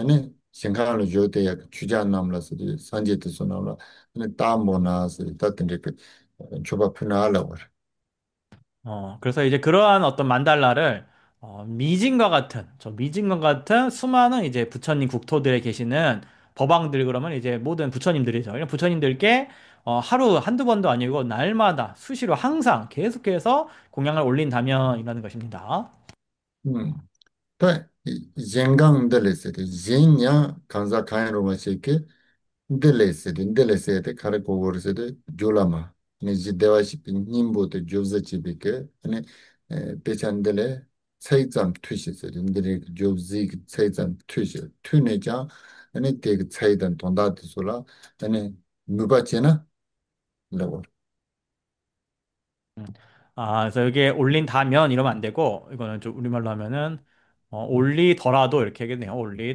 nī shīngkhām lō yō tē yā kī chūjā nām lā sī tī sāñjī tī sū nām lā nī tāmbō nā sī tī tā tīndrī kī chūpa pū nā lā wā rī. 그래서 이제 그러한 어떤 만달라를 미진과 같은, 저 미진과 같은 수많은 이제 부처님 국토들에 계시는 법왕들 그러면 이제 모든 부처님들이죠. 이런 부처님들께 하루 한두 번도 아니고 날마다 수시로 항상 계속해서 공양을 올린다면이라는 것입니다. Tā yīngāng dēlē sī tī yīng yā kānsā kāyā rōma shī kī ndele sede, ndele sede, kare kogore sede, jolama. ane jidewa shipi nimbo to jobza chibi ke, ane pechandele cai tsam tuishi sari, ndiri jobzi ki cai tsam tuishi, tuine jang, ane tegi cai dan tonda tisula, ane nuba chena, lawar. 음. 아, 그래서 이게 올린다면 이러면 안 되고, 이거는 좀 우리말로 하면은, 올리더라도 이렇게 하겠네요.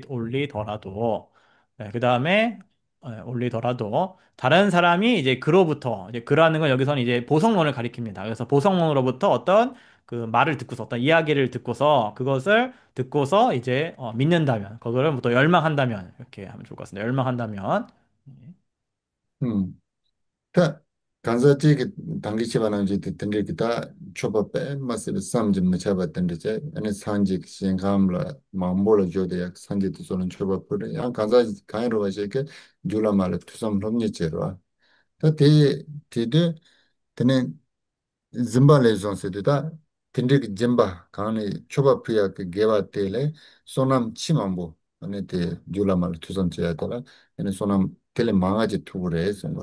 올리더라도. 네, 그 다음에, 올리더라도. 다른 사람이 이제 그로부터, 이제 그라는 건 여기서는 이제 보성론을 가리킵니다. 그래서 보성론으로부터 어떤 그 말을 듣고서, 어떤 이야기를 듣고서, 그것을 듣고서 이제 믿는다면, 그거를 뭐또 열망한다면, 이렇게 하면 좋을 것 같습니다. 열망한다면. 다 간자 지기 당기 치바는 지 텐데 기타 초바 빼 마스 삼지 마차바 텐데 제 아니 산지 신감라 마음보로 조대 산지 두서는 초바 뿌리 야 간자 가이로 와시게 줄라 말 투섬 롬니 제로 다데 데데 테네 짐발레 존세데다 텐데 기 짐바 가니 초바 뿌야 그 게바 테레 소남 치만보 아니 데 줄라 말 투섬 제야더라 아니 소남 텔레 망아지 투브레 선거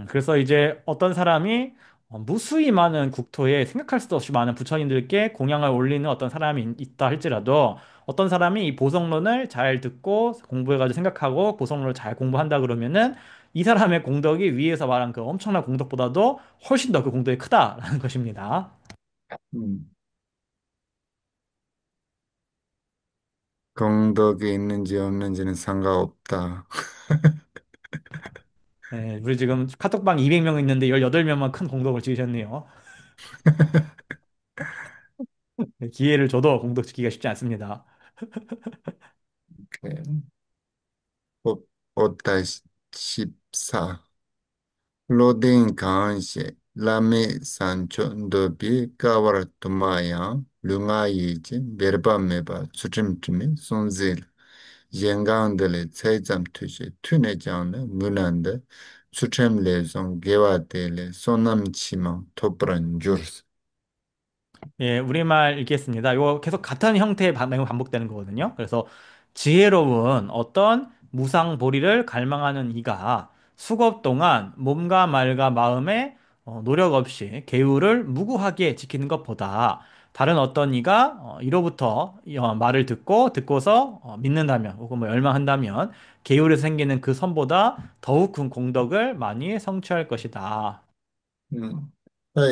그래서 이제 어떤 사람이 무수히 많은 국토에 생각할 수도 없이 많은 부처님들께 공양을 올리는 어떤 사람이 있다 할지라도 어떤 사람이 이 보성론을 잘 듣고 공부해가지고 생각하고 보성론을 잘 공부한다 그러면은 이 사람의 공덕이 위에서 말한 그 엄청난 공덕보다도 훨씬 더 그 공덕이 크다라는 것입니다. 공덕이 있는지 없는지는 상관없다. 네, 우리 지금 카톡방 200명 있는데 18명만 큰 공덕을 지으셨네요. 네, 기회를 줘도 공덕 지키기가 쉽지 않습니다. 오- 오타 14. 로딩 강시 라메 산초 도비 카와라 투마야 룽아이지 베르바메바 추침침이 손질 옌가운들의 세점 투시 튜네장의 문안데 추첨레종 게와데레 소남치마 토프란 주르스 예, 우리말 읽겠습니다. 이거 계속 같은 형태의 내용이 반복되는 거거든요. 그래서 지혜로운 어떤 무상보리를 갈망하는 이가 수급 동안 몸과 말과 마음에 노력 없이 계율을 무구하게 지키는 것보다 다른 어떤 이가 이로부터 말을 듣고서 믿는다면 혹은 뭐 열망한다면 계율에서 생기는 그 선보다 더욱 큰 공덕을 많이 성취할 것이다.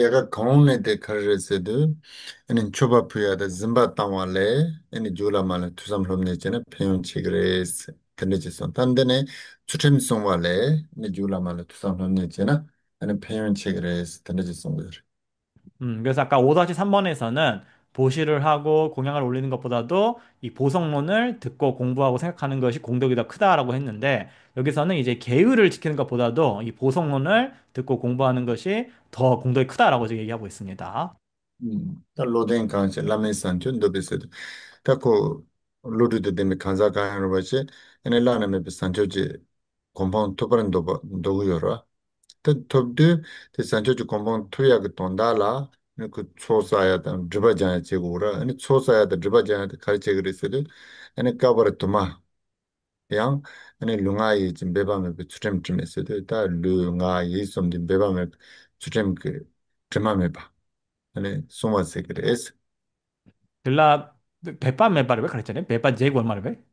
얘가 공원에 데카르세도 에는 초바프야다 짐바 땅와레 에니 줄라말레 투삼롬네체네 페온치그레스 테네지선 단데네 추템송와레 에니 줄라말레 투삼롬네체네 에는 페온치그레스 테네지선 그래서 아까 5-3번에서는 보시를 하고 공양을 올리는 것보다도 이 보성론을 듣고 공부하고 생각하는 것이 공덕이 더 크다라고 했는데 여기서는 이제 계율을 지키는 것보다도 이 보성론을 듣고 공부하는 것이 더 공덕이 크다라고 지금 얘기하고 있습니다. 로딩 간체 라메산촌 도베세도 타코 로드데 데메 간자 가야노 바체 에네 라나메 베산초지 콤파운 토바란 도구요라 톱드 산초지 콤파운 토야가 돈다라 그 초사야다 드바자야 제고라 아니 초사야다 드바자야 칼체 그레세도 에네 까버르 토마 양 아니 룽아이 좀 베바메 추템 좀 했어도 다 룽아이 좀좀 베바메 추템 그 드마메 봐 아니 소마세 그레스 들라 베빠 메빠를 왜 그랬잖아요. 베빠 제고 얼마를 왜?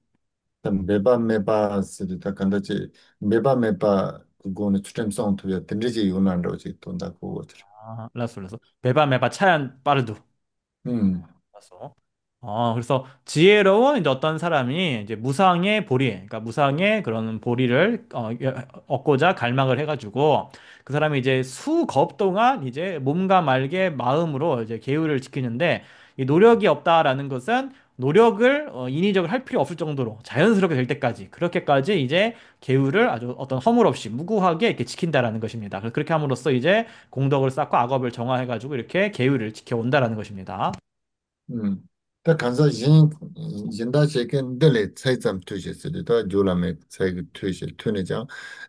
메바 메바 쓰리다 간다지 메바 메바 그거는 추템성 투야 든지지 요난로 지 돈다 그거 아, 라스. 베빠 메빠 차얀 빠르두. 음 알았어. 그래서 지혜로운 이제 어떤 사람이 이제 무상의 보리, 그러니까 무상의 그런 보리를 얻고자 갈망을 해가지고 그 사람이 이제 수겁 동안 이제 몸과 말의 마음으로 이제 계율을 지키는데 이 노력이 없다라는 것은 노력을 인위적으로 할 필요 없을 정도로 자연스럽게 될 때까지 그렇게까지 이제 계율을 아주 어떤 허물 없이 무구하게 이렇게 지킨다라는 것입니다. 그래서 그렇게 함으로써 이제 공덕을 쌓고 악업을 정화해가지고 이렇게 계율을 지켜온다라는 것입니다. 음. 다 간사 진다 제겐 들레 차이점 투시스도 다 졸라메 차이 투시 투네자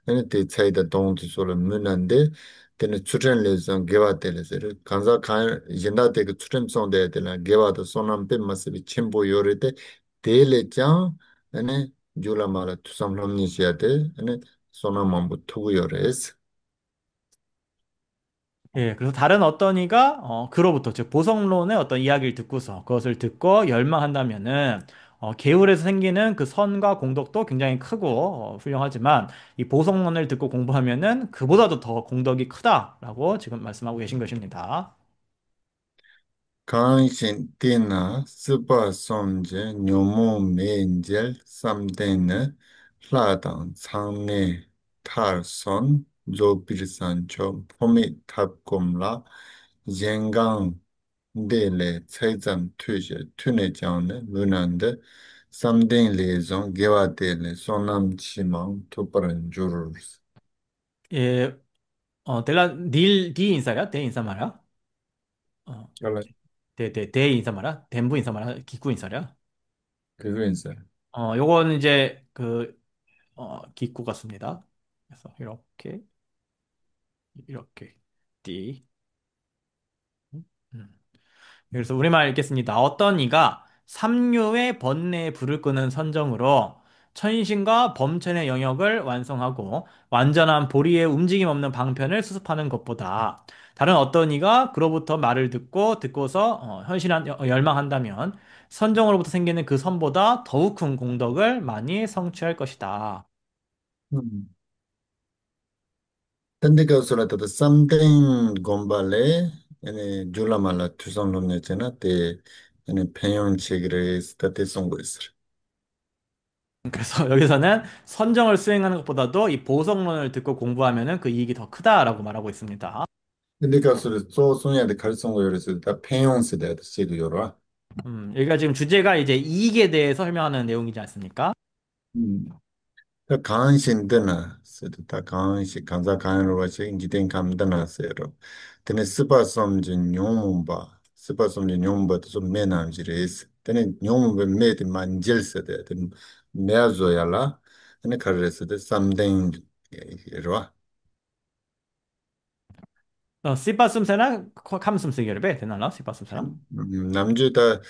아니 데 차이다 동도 소를 문한데 데네 추tren레선 게와텔레서 간사 간 진다 데그 추tren성데 데나 게와도 소남페 마스비 쳔보 요레데 데레장 아니 졸라마라 투삼롬니시아데 아니 소나맘부 투고 요레스 예, 그래서 다른 어떤 이가 그로부터 즉 보성론의 어떤 이야기를 듣고서 그것을 듣고 열망한다면은 계율에서 생기는 그 선과 공덕도 굉장히 크고 훌륭하지만 이 보성론을 듣고 공부하면은 그보다도 더 공덕이 크다라고 지금 말씀하고 계신 것입니다. 강신 띠나 스파 솜제 뇨모 메인젤 쌈데네 라당 창네 탈손 조비르산초 포미 탑곰라 옌강 데레 차이잠 투제 투네장네 루난데 쌈데인 레종 게와데레 소남 치망 투퍼런 주르스 예, 딜 인사야? 대 인사 말이야? 어, 알라 대 인사 말이야? den부 인사 말이야? 기구 인사야? 그거 인사 요거는 이제 기구 같습니다. 그래서 이렇게, D. 음. 그래서 우리말 읽겠습니다. 어떤 이가 삼류의 번뇌에 불을 끄는 선정으로 천신과 범천의 영역을 완성하고 완전한 보리의 움직임 없는 방편을 수습하는 것보다 다른 어떤 이가 그로부터 말을 듣고서 열망한다면 선정으로부터 생기는 그 선보다 더욱 큰 공덕을 많이 성취할 것이다. Tendika usura tata something gombale, ene julamala tusan lomne chena te ene penyon chigre tate songo isra. 그래서 여기서는 선정을 수행하는 것보다도 이 보성론을 듣고 공부하면은 그 이익이 더 크다라고 말하고 있습니다. Tendika usura so sonya de kar songo yore su ta penyon se de sidu yorwa. 여기가 지금 주제가 이제 이익에 대해서 설명하는 내용이지 않습니까? Ta kanshin dana se ta kanshi kanza kanro che ngiten kam dana se ro. Tene sipa somje nyomba, sipa somje nyomba to so menam jires. Tene nyomba me de manjel se de meazo yala. Tene karre se de something ro. 씨바숨새나 감숨새기를 되나나? 씨바숨새나? 남주다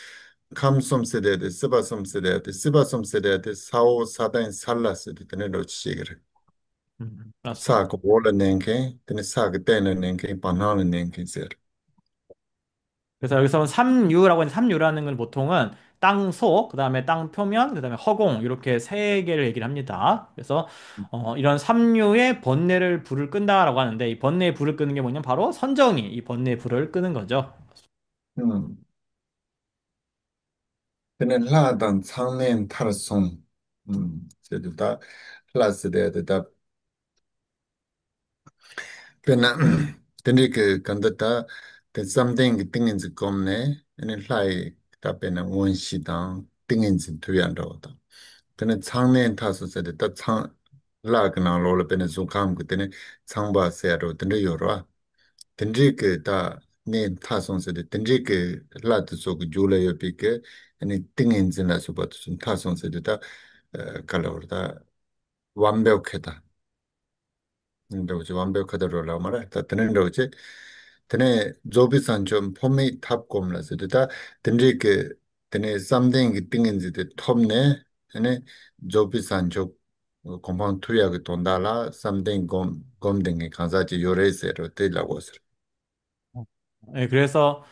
감som 세대 de sipa som 세대 de sipa som 세대 de sao sadan sallas de tene ro chigre. 그렇습니다. 사고 원래 nenke, tene 사고 때는 nenke, 바나나 nenke 세. 그래서 여기서 삼유라고 하는 삼유라는 건 보통은 땅속, 그다음에 땅 표면, 그다음에 허공 이렇게 세 개를 얘기를 합니다. 그래서 이런 삼유의 번뇌를 불을 끈다라고 하는데 이 번뇌의 불을 끄는 게 뭐냐면 바로 선정이 이 번뇌의 불을 끄는 거죠. 음, tene 라단 창낸 탈송, 저도 다 클래스데 다 pena tene que candata the something things komne ene lai ta pena one shitang things to yando ta tene 창낸 타서 세대 다창 라그나 로를 pena zukam que tene 창바 세로 tene yorwa tene que ta 네 타송세대 tene que 라트 속 줄에 비게 ene things la 소바 좀 타송세대 다 칼로르다 완벽하다 그러지 완벽하다로 말해. 다 드는 거지. 드네 조비산 좀 폼이 탑곰라서 다 드네 그 드네 something 띵인지 톱네. 아니 조비산 좀 컴파운드 투약이 돈달라 something 곰 곰등이 간사지 요래세로 되라고 했어. 네, 그래서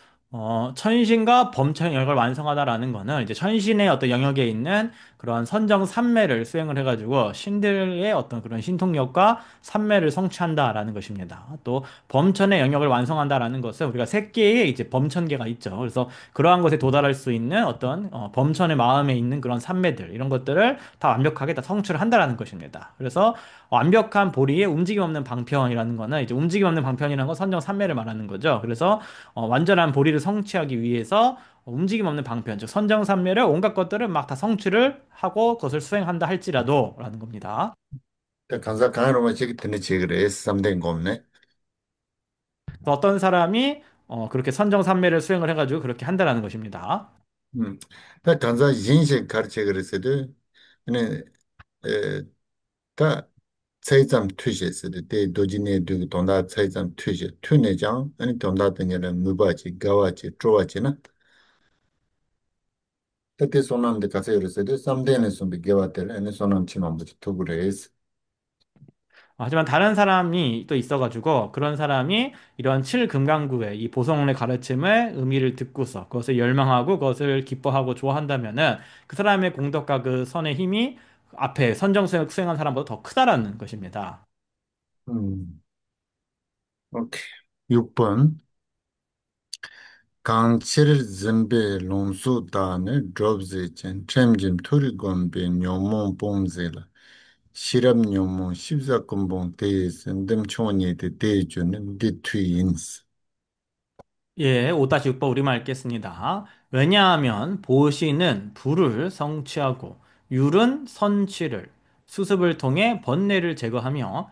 천신과 범천 영역을 완성하다라는 거는 이제 천신의 어떤 영역에 있는 그런 선정 삼매를 수행을 해가지고 신들의 어떤 그런 신통력과 삼매를 성취한다라는 것입니다. 또 범천의 영역을 완성한다라는 것은 우리가 세 개의 이제 범천계가 있죠. 그래서 그러한 것에 도달할 수 있는 어떤 범천의 마음에 있는 그런 삼매들 이런 것들을 다 완벽하게 다 성취를 한다라는 것입니다. 그래서 완벽한 보리의 움직임 없는 방편이라는 거는 이제 움직임 없는 방편이라는 건 선정 삼매를 말하는 거죠. 그래서 완전한 보리를 성취하기 위해서 움직임 없는 방편, 즉 선정산매를 온갖 것들을 막 다 성취를 하고 그것을 수행한다 할지라도라는 겁니다. 간사 강으로만 지기 드네 지그래 something 곰네. 그래서 어떤 사람이 그렇게 선정산매를 수행을 해가지고 그렇게 한다라는 것입니다. 음. 다 간사 인식 가르쳐 그랬어도 네 다 차이점 투시스데 데 도지네 두 돈다 차이점 투시 투네장 아니 돈다 등에는 무바지 가와지 쪼와지나 그때 손남데 가서 이랬어도 쌈데는 좀 비교하들 아니 손남 치만 부터 투브레스 하지만 다른 사람이 또 있어가지고 그런 사람이 이런 칠금강구의 이 보성론의 가르침의 의미를 듣고서 그것을 열망하고 그것을 기뻐하고 좋아한다면은 그 사람의 공덕과 그 선의 힘이 앞에 수행한 사람보다 더 크다라는 것입니다. 음, 오케이. 6번. 강칠 zembe longsu dane drobze chen tremjim turi gombe nyomon pomzela. Shirab nyomon shibza kumbong teis ndem chonye de tejunen de twins. 예, 5-6번 우리말 읽겠습니다. 왜냐하면 보시는 불을 성취하고 율은 선취를 수습을 통해 번뇌를 제거하며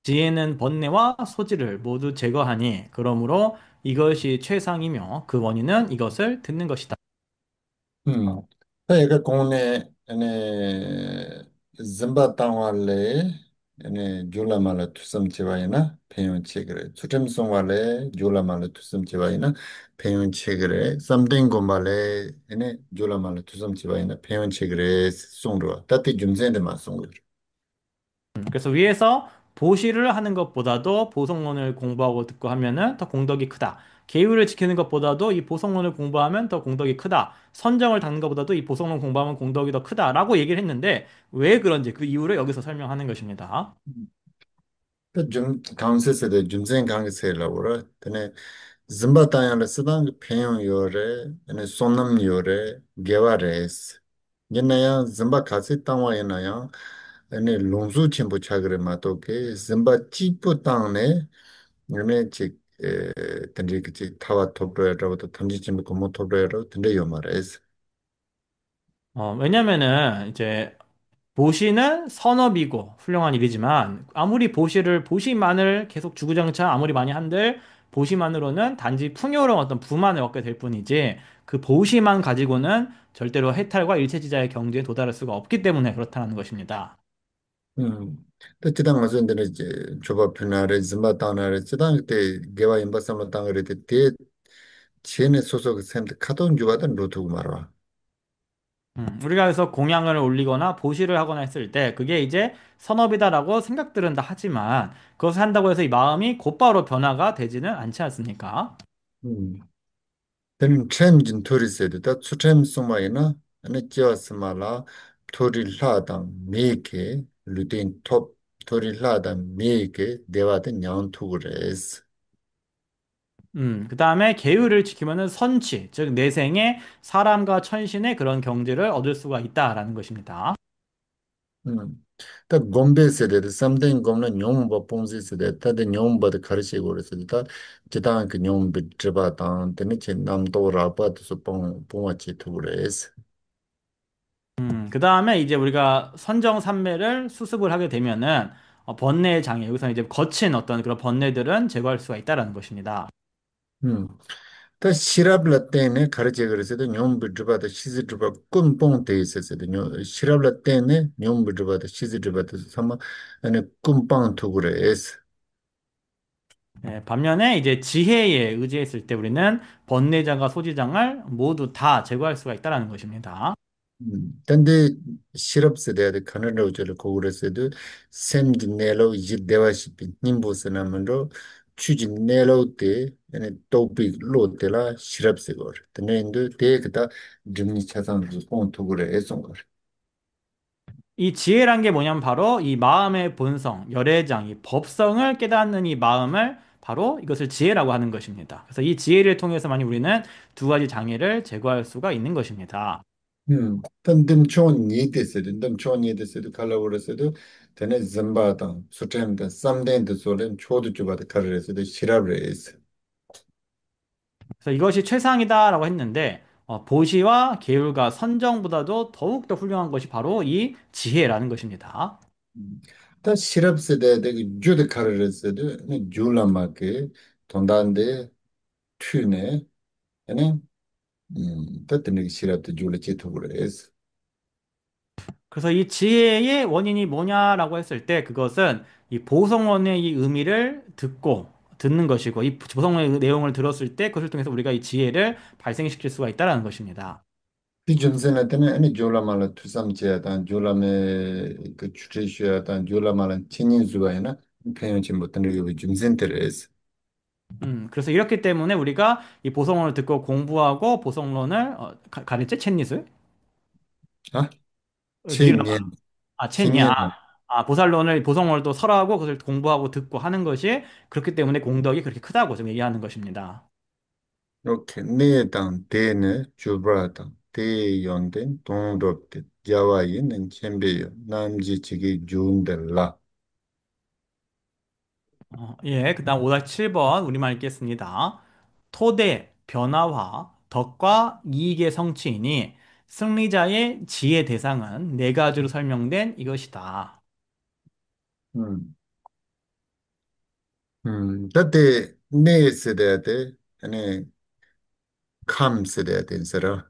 지혜는 번뇌와 소지를 모두 제거하니 그러므로 이것이 최상이며 그 원인은 이것을 듣는 것이다. 음. 그 공네 ene zimba tangwale ene jula mala tusam chiwaina peyon chegre chutem songwale jula mala tusam chiwaina peyon chegre something gombale ene jula mala tusam chiwaina peyon chegre songro tati jumzende ma songro. 그래서 위에서 보시를 하는 것보다도 보성론을 공부하고 듣고 하면은 더 공덕이 크다. 계율을 지키는 것보다도 이 보성론을 공부하면 더 공덕이 크다. 선정을 닦는 것보다도 이 보성론 공부하면 공덕이 더 크다라고 얘기를 했는데 왜 그런지 그 이유를 여기서 설명하는 것입니다. 좀 강세세대 jumzen 강세라 보라 tene zimba tangwale sidang peyon yore ene sonam yore gewares 옛날에 짐바 같이 땅와이나야 아니 롱수 첨부 차그레 마토게 짐바 찌뿌 땅네 그러면 즉 던지 그치 타와 토브레라고 던지 찜부 고모 토브레로 던데 요마레스. 왜냐면은 이제 보시는 선업이고 훌륭한 일이지만 아무리 보시만을 계속 주구장창 아무리 많이 한들 보시만으로는 단지 풍요로운 어떤 부만을 얻게 될 뿐이지 그 보시만 가지고는 절대로 해탈과 일체지자의 경지에 도달할 수가 없기 때문에 그렇다는 것입니다. 또 지당 가서 근데 이제 조바 피나레 짐바 땅나레 지당 그때 개와 임바 삼바 땅을 때 체내 소속 샘드 카돈 주가던 로투고 말아. 우리가 그래서 공양을 올리거나 보시를 하거나 했을 때 그게 이제 선업이다라고 생각들은 다 하지만 그것을 한다고 해서 이 마음이 곧바로 변화가 되지는 않지 않습니까? 음. then trem진 토리세드 다 추템 소마이나 아니 지어스마라 토리라당 메케 루틴 톱 토리라당 메케 대화된 냐운투그레스. 그 다음에 계율을 지키면은 선치, 즉 내생에 사람과 천신의 그런 경지를 얻을 수가 있다라는 것입니다. 다 곰베 세데 something 곰나 뇽바 뽕지 세데 다데 뇽바데 카르시고 그래서 다 지당 그 뇽비 드바당 데니 체 남도라 바드서 뽕 뽕아치 투그레스. 그 다음에 이제 우리가 선정산매를 수습을 하게 되면은 번뇌의 장애, 여기서 이제 거친 어떤 그런 번뇌들은 제거할 수가 있다라는 것입니다. 음. 다 시랍라 때네 가르쳐 그래서도 뇽비 드바다 시즈 드바 꿈뽕 돼 있었어도 시랍라 때네 뇽비 드바다 시즈 드바다 삼아 아니 꿈빵 투그레스. 반면에 이제 지혜에 의지했을 때 우리는 번뇌장과 소지장을 모두 다 제거할 수가 있다라는 것입니다. 근데 시럽스데데 카나다우절 고그레스도 샘지 네로 이지 대와시피 님보스나면로 추지 네로테 에네 토픽 로테라 시럽스고 근데 데그다 줌니 차상주 폰토그레 에송거. 이 지혜란 게 뭐냐면 바로 이 마음의 본성, 열애장, 이 법성을 깨닫는 이 마음을 바로 이것을 지혜라고 하는 것입니다. 그래서 이 지혜를 통해서만 우리는 두 가지 장애를 제거할 수가 있는 것입니다. 던듬 촌 니데스도 던듬 촌 니데스도 칼라고레스도 테네 잠바다 수템다 삼덴도 소렘 초도 주바다 카르레스도 시랍레스. 그래서 이것이 최상이다라고 했는데 보시와 계율과 선정보다도 더욱더 훌륭한 것이 바로 이 지혜라는 것입니다. 다 시럽스데 되게 주드 카르레스도 줄라마케 돈단데 튜네 아니 따뜻하게 시럽도 줄레 치토그레스. 그래서 이 지혜의 원인이 뭐냐라고 했을 때 그것은 이 보성원의 이 의미를 듣는 것이고 이 보성원의 내용을 들었을 때 그것을 통해서 우리가 이 지혜를 발생시킬 수가 있다라는 것입니다. 디 존세나 때는 아니 졸라말라 투삼제다 졸라메 그 주제시야다 졸라말라 친인수가이나 편연치 못한 요 존센테레스. 그래서 이렇기 때문에 우리가 이 보성론을 듣고 공부하고 보성론을 가르치 챗니스? 아? 딜러 친년 첸이야. 친년 보살론을 보성론을 또 설하고 그것을 공부하고 듣고 하는 것이 그렇기 때문에 공덕이 그렇게 크다고 좀 얘기하는 것입니다. 오케이 네당 데네 주브라당 데 연된 동롭데 자와이는 쳔베요 남지치기 준델라. 예, 그다음 5-7번 우리말 읽겠습니다. 토대, 변화화, 덕과 이익의 성취이니 승리자의 지혜 대상은 네 가지로 설명된 이것이다. 다때 네 세대한테 아니 감 세대한테 인사라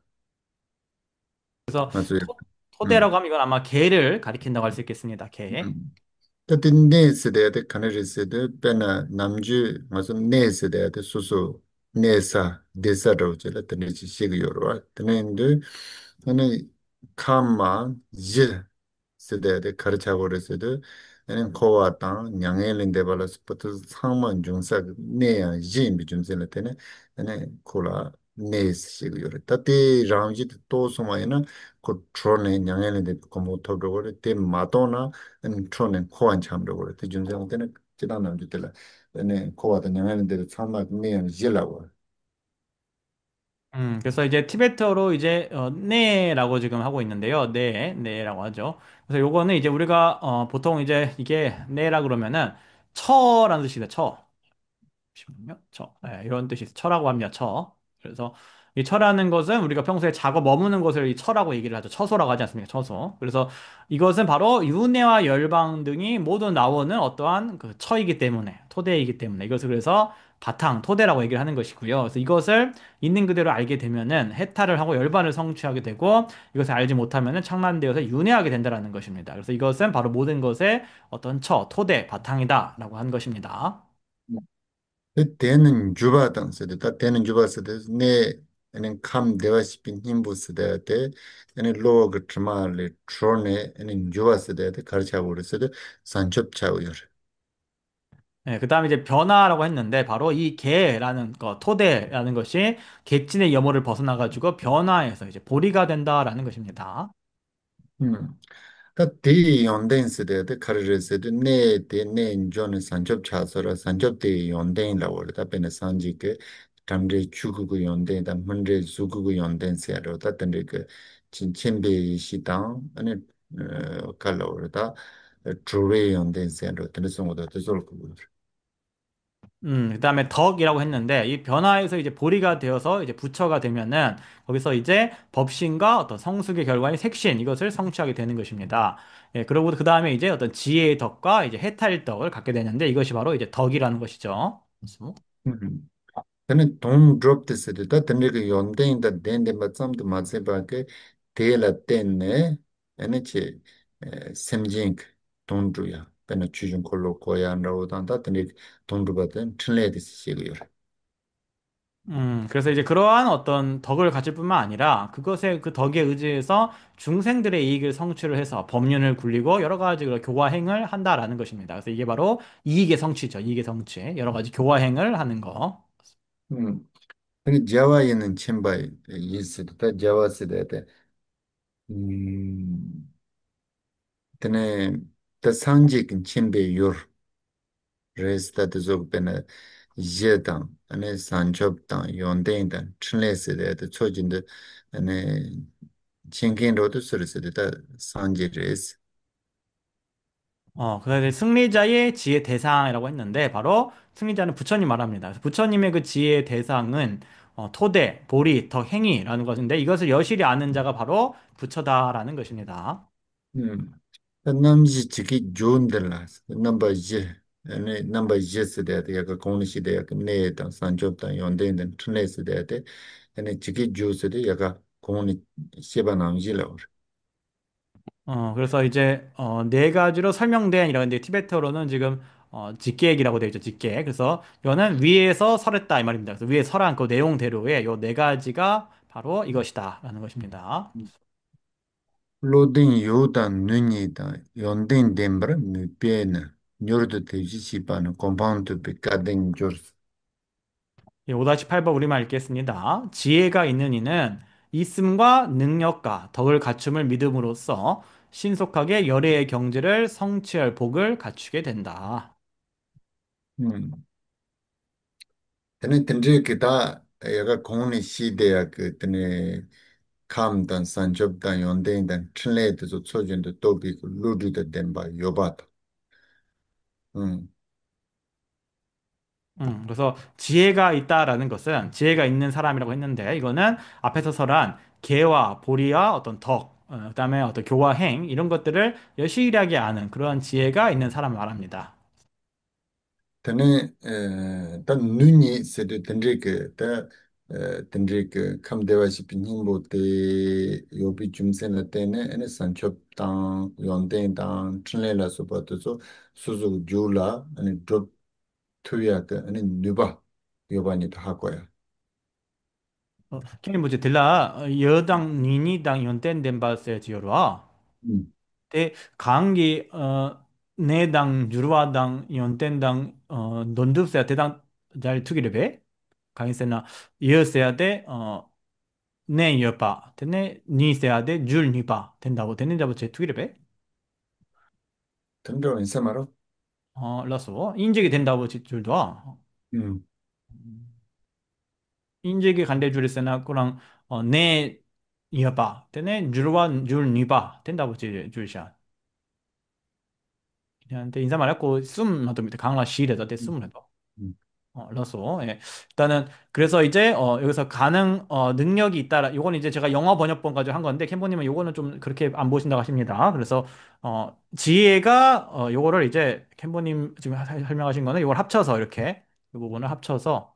그래서 맞아요. 음. 토대라고 하면 이건 아마 개를 가리킨다고 할 수 있겠습니다. 개. Tati ne sedayate kanari sedaya pena namju maso ne sedayate susu ne sa desa rauche la tani chi shigi yorwa. Tani ndu tani kama je sedayate karachagore sedaya tani kowa tang nyangay linde bala supata sangman jungsa ne ya jimbi jungse la tani kola ne shigi yorwa. Tati ramji to sumayana ko trone nyangay linde komo tobro gore te matona 촌에 코안 참으로 그래. 대중생 때는 지나는 주들. 네, 코와도 양하는 데도 참막 내야 질라고. 그래서 이제 티베트어로 이제 네라고 지금 하고 있는데요. 네라고 하죠. 그래서 요거는 이제 우리가 보통 이제 이게 네라 그러면은 처라는 뜻이다. 잠시만요. 이런 뜻이 처라고 합니다. 그래서 이 처라는 것은 우리가 평소에 작업 머무는 것을 이 처라고 얘기를 하죠. 처소라고 하지 않습니까? 처소. 그래서 이것은 바로 윤회와 열방 등이 모두 나오는 어떠한 그 처이기 때문에 토대이기 때문에 이것을 그래서 바탕 토대라고 얘기를 하는 것이고요. 그래서 이것을 있는 그대로 알게 되면은 해탈을 하고 열반을 성취하게 되고 이것을 알지 못하면은 창란되어서 윤회하게 된다라는 것입니다. 그래서 이것은 바로 모든 것의 어떤 토대, 바탕이다라고 한 것입니다. 때는 주바당 세대. 다 때는 주바 세대. 네, 아니 감 대화시킨 힘부 세대한테 아니 로그 트마를 트론에 아니 주바 세대한테 가르쳐 버렸어도 산첩 차우요. 네, 그 다음에 이제 변화라고 했는데 바로 이 개라는 거, 토대라는 것이 객진의 염호를 벗어나가지고 변화해서 이제 보리가 된다라는 것입니다. 음. 다 대의 연대인스데 카르르스데 네 대네 존은 산접 차서라 산접 대의 연대인라고 그러다 베네 산지게 담제 추구구 연대다 문제 수구구 연대세로 다 던데 그 진천배 시당 아니 칼로 그러다 트로레 연대세로 던데 송어도 되sol고 그 다음에 덕이라고 했는데 이 변화에서 이제 보리가 되어서 이제 부처가 되면은 거기서 이제 법신과 어떤 성숙의 결과인 색신 이것을 성취하게 되는 것입니다. 예, 그리고 그 다음에 이제 어떤 지혜의 덕과 이제 해탈 덕을 갖게 되는데 이것이 바로 이제 덕이라는 것이죠. 그래서 Then don't drop this at that and you on thing that then the matsam to matsebake tail at ten and it's semjink don't do ya. Then a chujun kolo koya and road on that and it don't do but then translate this figure. 그래서 이제 그러한 어떤 덕을 가질 뿐만 아니라 그것의 그 덕에 의지해서 중생들의 이익을 성취를 해서 법륜을 굴리고 여러 가지 그런 교화행을 한다라는 것입니다. 그래서 이게 바로 이익의 성취죠. 이익의 성취. 여러 가지 교화행을 하는 거. 그 Java 있는 침바이 있었다 Java 쓰다 음 근데 더 상직 침배 요 레스다 저 배나 제당 아니 산접당 연대인단 춘레스데 초진데 아니 칭긴로도 쓰르스다 산지레스 그래서 승리자의 지혜 대상이라고 했는데 바로 승리자는 부처님 말합니다. 그래서 부처님의 그 지혜 대상은 토대, 보리, 덕, 행위라는 것인데 이것을 여실히 아는 자가 바로 부처다라는 것입니다. 음 남지 지기 존들라스 넘버 제 아니 넘버 제스데 약간 공시데 약간 네당 산접당 연대인단 춘레스데 아니 지기 조스데 약간 공이 시바남지라 그래서 이제 네 가지로 설명된 이런 티베트어로는 지금 직계액이라고 되어 있죠. 직계액. 그래서 이거는 위에서 설했다 이 말입니다. 그래서 위에 설한 그 내용대로의 요 네 가지가 바로 이것이다 라는 것입니다. 로딩 요단 눈이다 연된 덴브라 미페나 뉴르드 테지시바는 컴파운드 비카덴 조르스 5-8번 우리말 읽겠습니다. 지혜가 있는 이는 있음과 능력과 덕을 갖춤을 믿음으로써 신속하게 열애의 경지를 성취할 복을 갖추게 된다. 테네 텐제 기타 야가 공니 시데야 그 테네 감단 산접단 연된단 트레드 조 초진도 또비 루드드 덴바 요바타 음 그래서 지혜가 있다라는 것은 지혜가 있는 사람이라고 했는데 이거는 앞에서 설한 계와 보리와 어떤 덕, 그다음에 어떤 교와 행 이런 것들을 여실하게 아는 그런 지혜가 있는 사람을 말합니다. 테네 단 눈이 세드 텐제 그다 텐제 그 감데와시 빈힘보테 요비 줌세나 테네 에네 산접단 연된단 트레라 소바토소 수수 줄라 아니 드롭 투야가 아니 누바 요바니도 하고요. 걔는 뭐지? 들라 여당 니니당 연대된 바세 지요로와 음. 대 강기 내당 유르와당 연대당 논두세야 대당 잘 투기를 배 강인세나 이어세야 네 여파 되네 니세야 돼줄 니바 된다고 되는 잡을 제 투기를 배 던져 인사마로. 라서 인적이 된다고 줄도 음. 인적이 간대 줄이세나 그랑 네 여파 되네 줄와 줄 니바 된다고 줄샤 근데 인사 말했고 숨도 밑에 강라 시래서 대 음. 숨을 해도 음. 러서 예. 일단은 그래서 이제 여기서 가능 능력이 있다라 요거는 이제 제가 영어 번역본 가지고 한 건데 캠보님은 요거는 좀 그렇게 안 보신다고 하십니다. 그래서 지혜가 요거를 이제 캠보님 지금 설명하신 거는 요걸 합쳐서 이렇게 이 부분을 합쳐서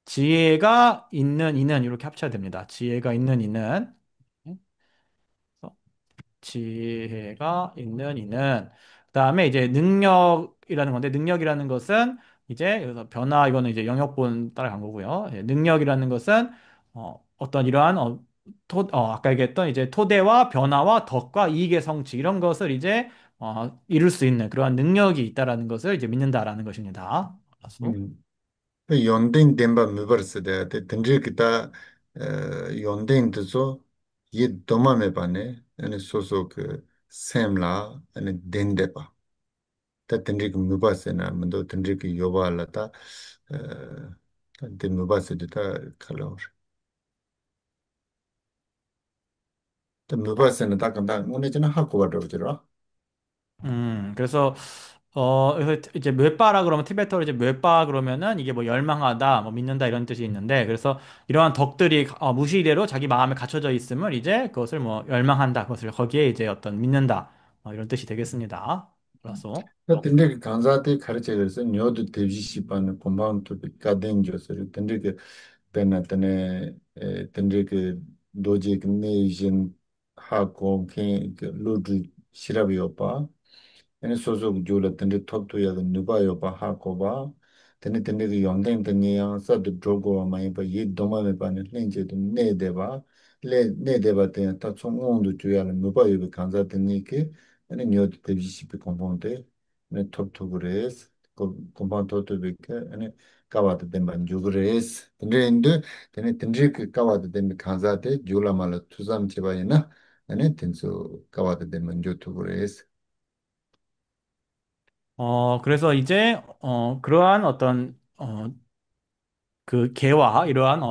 지혜가 있는 이는 이렇게 합쳐야 됩니다. 지혜가 있는 이는 지혜가 있는 이는 그다음에 이제 능력이라는 건데 능력이라는 것은 이제 여기서 변화 이거는 이제 영역본 따라간 거고요. 예, 능력이라는 것은 어떤 이러한 아까 얘기했던 이제 토대와 변화와 덕과 이익의 성취 이런 것을 이제 이룰 수 있는 그러한 능력이 있다라는 것을 이제 믿는다라는 것입니다. 그래서 음. 연된 덴바 미버스데 던져 기타 연된 드소 예 도마메 바네 아니 소소 그 셈라 아니 덴데바 다 던져 그 미버스나 문도 던져 그 요발라다 데 미버스데 다 칼로 데 미버스나 다 간다 오늘 저는 하고 버려 그래서 그래서 이제 멸바라 그러면 티베터로 이제 멸바 그러면은 이게 뭐 열망하다, 뭐 믿는다 이런 뜻이 있는데 그래서 이러한 덕들이 무시이대로 자기 마음에 갖춰져 있음을 이제 그것을 뭐 열망한다, 그것을 거기에 이제 어떤 믿는다, 이런 뜻이 되겠습니다. 그래서 근데 간사한테 가르쳐줘서 녀도 대지시반의 콤파운드 가된 줘서 근데 그 베나타네 근데 그 로직 네이션 하고 그 로드 시라비오 봐 ene sozo jula tende top to ya nuba yo ba ha ko ba tende ki yongden tenge ya sa de drogo ma ba ye doma me ba ne lenje de ne de ba le ne de ba te ta chong on du ju ya le nuba yo be kanza tenge ke ene nyo de bi si pe componte ne top to gres componte to be ke ene kawa de ben ban ju gres tende ke kawa de ben kanza de jula ma la tuzam che ba na ene tenso kawa de ben man ju to gres 그래서 이제 그러한 어떤 그 개와 이러한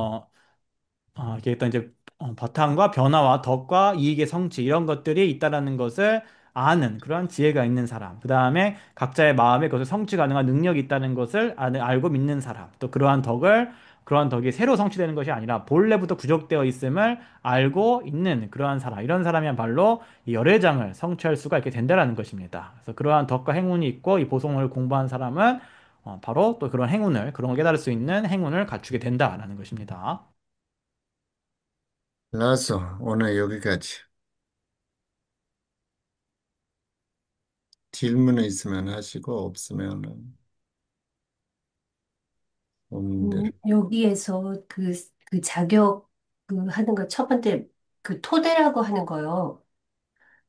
이게 어떤 이제 바탕과 변화와 덕과 이익의 성취 이런 것들이 있다라는 것을 아는 그런 지혜가 있는 사람. 그 다음에 각자의 마음에 그것을 성취 가능한 능력이 있다는 것을 알고 믿는 사람. 또 그러한 덕이 새로 성취되는 것이 아니라 본래부터 구족되어 있음을 알고 있는 그러한 사람. 이런 사람이야말로 이 열애장을 성취할 수가 있게 된다라는 것입니다. 그래서 그러한 덕과 행운이 있고 이 보성을 공부한 사람은 바로 또 그런 행운을, 그런 걸 깨달을 수 있는 행운을 갖추게 된다라는 것입니다. 알았어. 오늘 여기까지. 질문이 있으면 하시고 없으면 없는 대로. 여기에서 그 자격 그 하는 거 첫 번째 그 토대라고 하는 거요.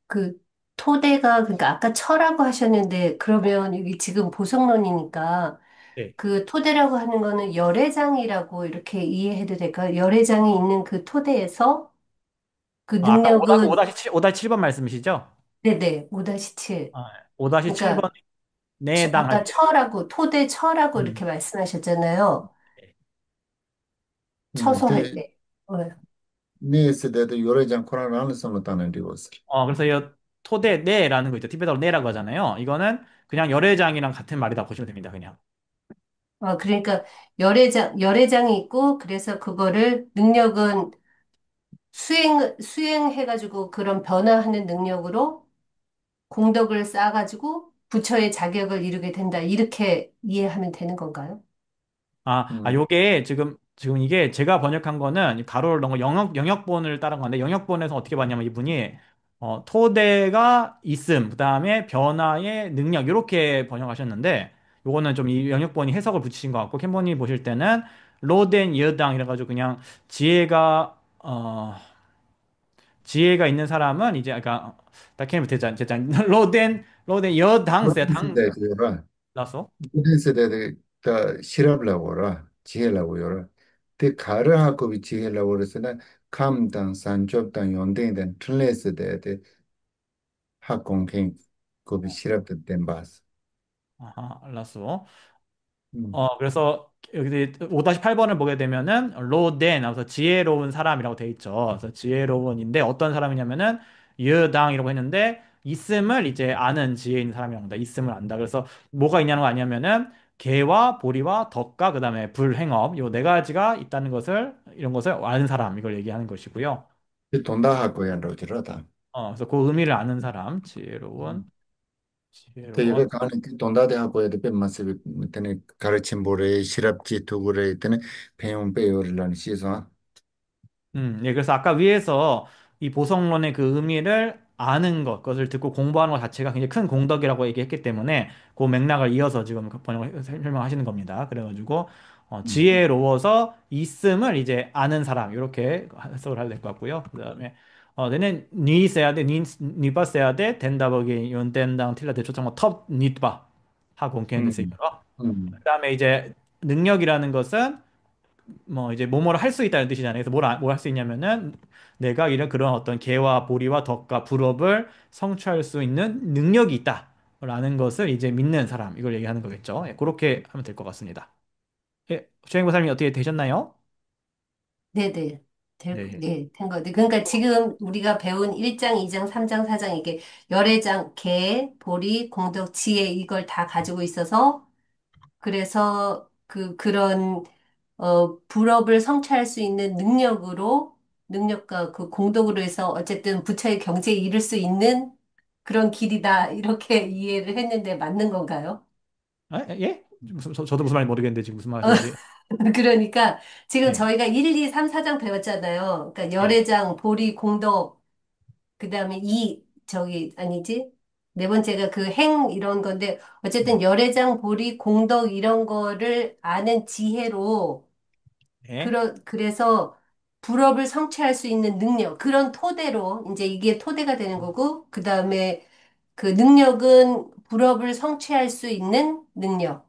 그 토대가 그러니까 아까 철라고 하셨는데 그러면 여기 지금 보성론이니까 네. 그 토대라고 하는 거는 열애장이라고 이렇게 이해해도 될까요? 열애장이 있는 그 토대에서 그 아까 능력은 5-7, 5-7번 말씀이시죠? 네네 5-7. 아, 5-7번 그러니까 내당 할 아까 때. 철하고 토대 철하고 음. 이렇게 말씀하셨잖아요. 네. 처소할 그 때. 어. 네 세대도 요래장 코로나 안에서 못하는 리고스. 그래서 이 토대 내라는 거 있죠. 티베트어로 내라고 하잖아요. 이거는 그냥 열애장이랑 같은 말이다 보시면 됩니다. 그냥. 그러니까 열애장이 있고 그래서 그거를 능력은 수행해가지고 그런 변화하는 능력으로 공덕을 쌓아가지고 부처의 자격을 이루게 된다. 이렇게 이해하면 되는 건가요? 음. 요게 지금 이게 제가 번역한 거는 가로를 넣은 거 영역본을 따른 건데 영역본에서 어떻게 봤냐면 이분이 토대가 있음, 그다음에 변화의 능력 이렇게 번역하셨는데 요거는 좀 이 영역본이 해석을 붙이신 것 같고 캔본이 보실 때는 로덴 여당 이래가지고 그냥 지혜가 지혜가 있는 사람은 이제 아까 다케르 대장 로덴 여당 세 모든 당 세대 요라. 나서 모든 세대들 다 실업라고 라 지혜라고 요라. 그 가르하고 지혜라고 그래서는 감당 산접당 연대된 틀레스대대 학공행 고비 실업된 된 바스. 아하 알았어. 음. 그래서 여기 5-8번을 보게 되면은 로덴 하면서 지혜로운 사람이라고 돼 있죠. 그래서 지혜로운인데 어떤 사람이냐면은 여당이라고 했는데 있음을 이제 아는 지혜 있는 사람이라고 합니다. 있음을 안다. 그래서 뭐가 있냐는 거 아니냐면은 개와 보리와 덕과 그다음에 불행업 요 네 가지가 있다는 것을 이런 것을 아는 사람 이걸 얘기하는 것이고요. 돈다 하고 야 로지라다. 그래서 그 의미를 아는 사람 지혜로운 그 지혜로운 입에 가는 그 돈다대 하고 해도 뺀 마스비 때는 가르침 보래 시럽지 두고래 때는 배용 배우를 시소. 예, 그래서 아까 위에서 이 보성론의 그 의미를 아는 것, 그것을 듣고 공부하는 것 자체가 굉장히 큰 공덕이라고 얘기했기 때문에 그 맥락을 이어서 지금 그 번역을 설명하시는 겁니다. 그래가지고 음. 지혜로워서 있음을 이제 아는 사람 이렇게 해석을 해야 될 것 같고요. 그다음에 내는 니 써야 돼, 니바 써야 돼, 된다 보기 연된당 틸라데 초창 뭐텁 니바 하고 옮기는 음. 요 음. 그다음에 이제 능력이라는 것은 뭐 이제 뭐뭐를 할 수 있다는 뜻이잖아요. 그래서 뭘 할 수 있냐면은 내가 이런 그런 어떤 개와 보리와 덕과 불업을 성취할 수 있는 능력이 있다라는 것을 이제 믿는 사람 이걸 얘기하는 거겠죠. 예, 그렇게 하면 될 것 같습니다. 예, 주행보살님 어떻게 되셨나요? 네네. 네. 네, 된 거죠. 그러니까 지금 우리가 배운 1장, 2장, 3장, 4장 이게 열애장, 계, 보리, 공덕, 지혜 이걸 다 가지고 있어서 그래서 그런 불업을 성취할 수 있는 능력과 그 공덕으로 해서 어쨌든 부처의 경지에 이를 수 있는 그런 길이다. 이렇게 이해를 했는데 맞는 건가요? 예? 저도 무슨 말인지 모르겠는데 지금 무슨 말 하시는지. 그러니까 지금 네. 저희가 1, 2, 3, 4장 배웠잖아요. 그러니까 네. 열애장, 보리, 공덕, 그다음에 아니지? 네 번째가 그 행 이런 건데 어쨌든 열애장, 보리, 공덕 이런 거를 아는 지혜로 네. 그래서 불업을 성취할 수 있는 능력, 그런 토대로, 이제 이게 토대가 되는 거고, 그 다음에 그 능력은 불업을 성취할 수 있는 능력.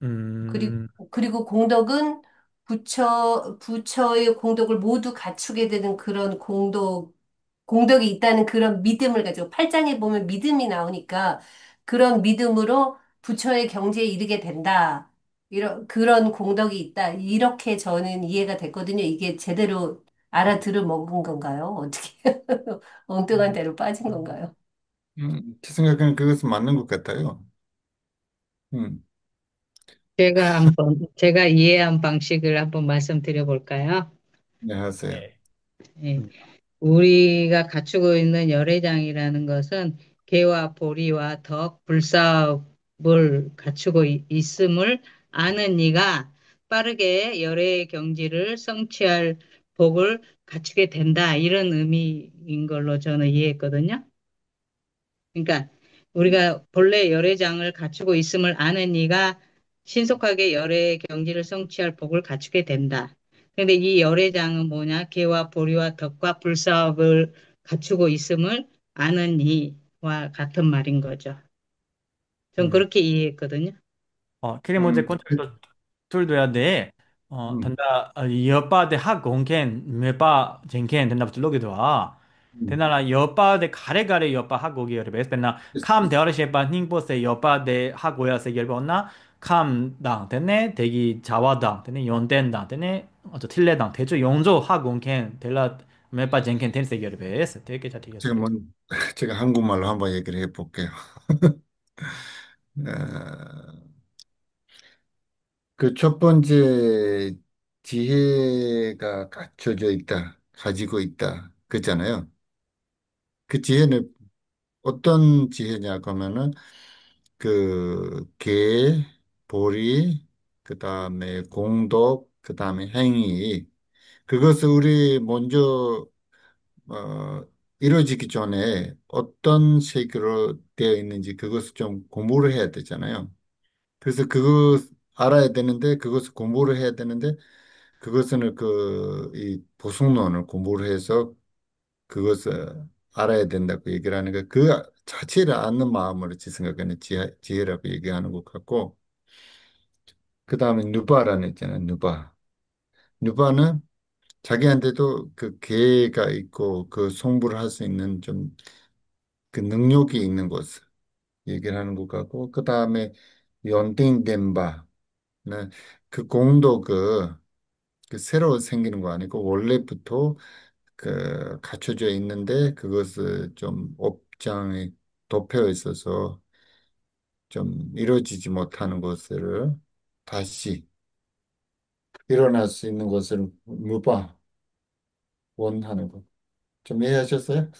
음, 그리고 공덕은 부처의 공덕을 모두 갖추게 되는 그런 공덕이 있다는 그런 믿음을 가지고, 팔장에 보면 믿음이 나오니까 그런 믿음으로 부처의 경지에 이르게 된다. 그런 공덕이 있다. 이렇게 저는 이해가 됐거든요. 이게 제대로 알아들어 먹은 건가요? 어떻게 엉뚱한 음. 데로 빠진 건가요? 제 생각에는 그것은 맞는 것 같아요. 음. 제가 이해한 방식을 한번 말씀드려 볼까요? 네, 하세요. 네. 예. 음, 우리가 갖추고 있는 열애장이라는 것은 개와 보리와 덕, 불사업을 갖추고 있음을 아는 이가 빠르게 열애 경지를 성취할 복을 갖추게 된다. 이런 의미인 걸로 저는 이해했거든요. 그러니까 우리가 본래 열애장을 갖추고 있음을 아는 이가 신속하게 열애 경지를 성취할 복을 갖추게 된다. 근데 이 열애장은 뭐냐? 개와 보리와 덕과 불사업을 갖추고 있음을 아는 이와 같은 말인 거죠. 전 음. 그렇게 이해했거든요. 키리모제 음, 콘텐츠 tul도야 돼. 음, 단다 여빠데 학공캔 메빠 젠캔 된다 붙들로기도 와. 음. 되나라 여빠데 가레가레 여빠 학고기 여르 베스 나 캄 대어르시에빠 닝보세 여빠데 학고야세 열번나 캄당 되네 대기 자와당 되네 연된당 되네 틀레당 대조 용조 학공캔 될라 메빠 젠캔 된세 열르 베스 되게 잘 지금 되겠어요. 뭐, 제가 한국말로 한번 얘기를 해볼게요. 어, 그 첫 번째 지혜가 갖춰져 있다, 가지고 있다, 그잖아요. 그 지혜는 어떤 지혜냐고 하면은 그 계, 보리, 그 다음에 공덕, 그 다음에 행위. 그것을 우리 먼저 이루어지기 전에 어떤 식으로 되어 있는지 그것을 좀 공부를 해야 되잖아요. 그래서 그거 알아야 되는데 그것을 공부를 해야 되는데 그것은 이 보성론을 공부를 해서 그것을 알아야 된다고 얘기를 하는 거, 그 자체를 아는 마음으로 제 생각에는 지혜라고 얘기하는 것 같고, 그 다음에 누바라는 있잖아요, 누바. 누바는 자기한테도 그 계가 있고 그 송부를 할 수 있는 좀 그 능력이 있는 것을 얘기를 하는 것 같고, 그 다음에 연땡된 바는 그 공도 그 새로 생기는 거 아니고 원래부터 그 갖춰져 있는데 그것을 좀 업장에 덮여 있어서 좀 이루어지지 못하는 것을 다시 일어날 수 있는 것을 무바 원하는 것. 좀 이해하셨어요?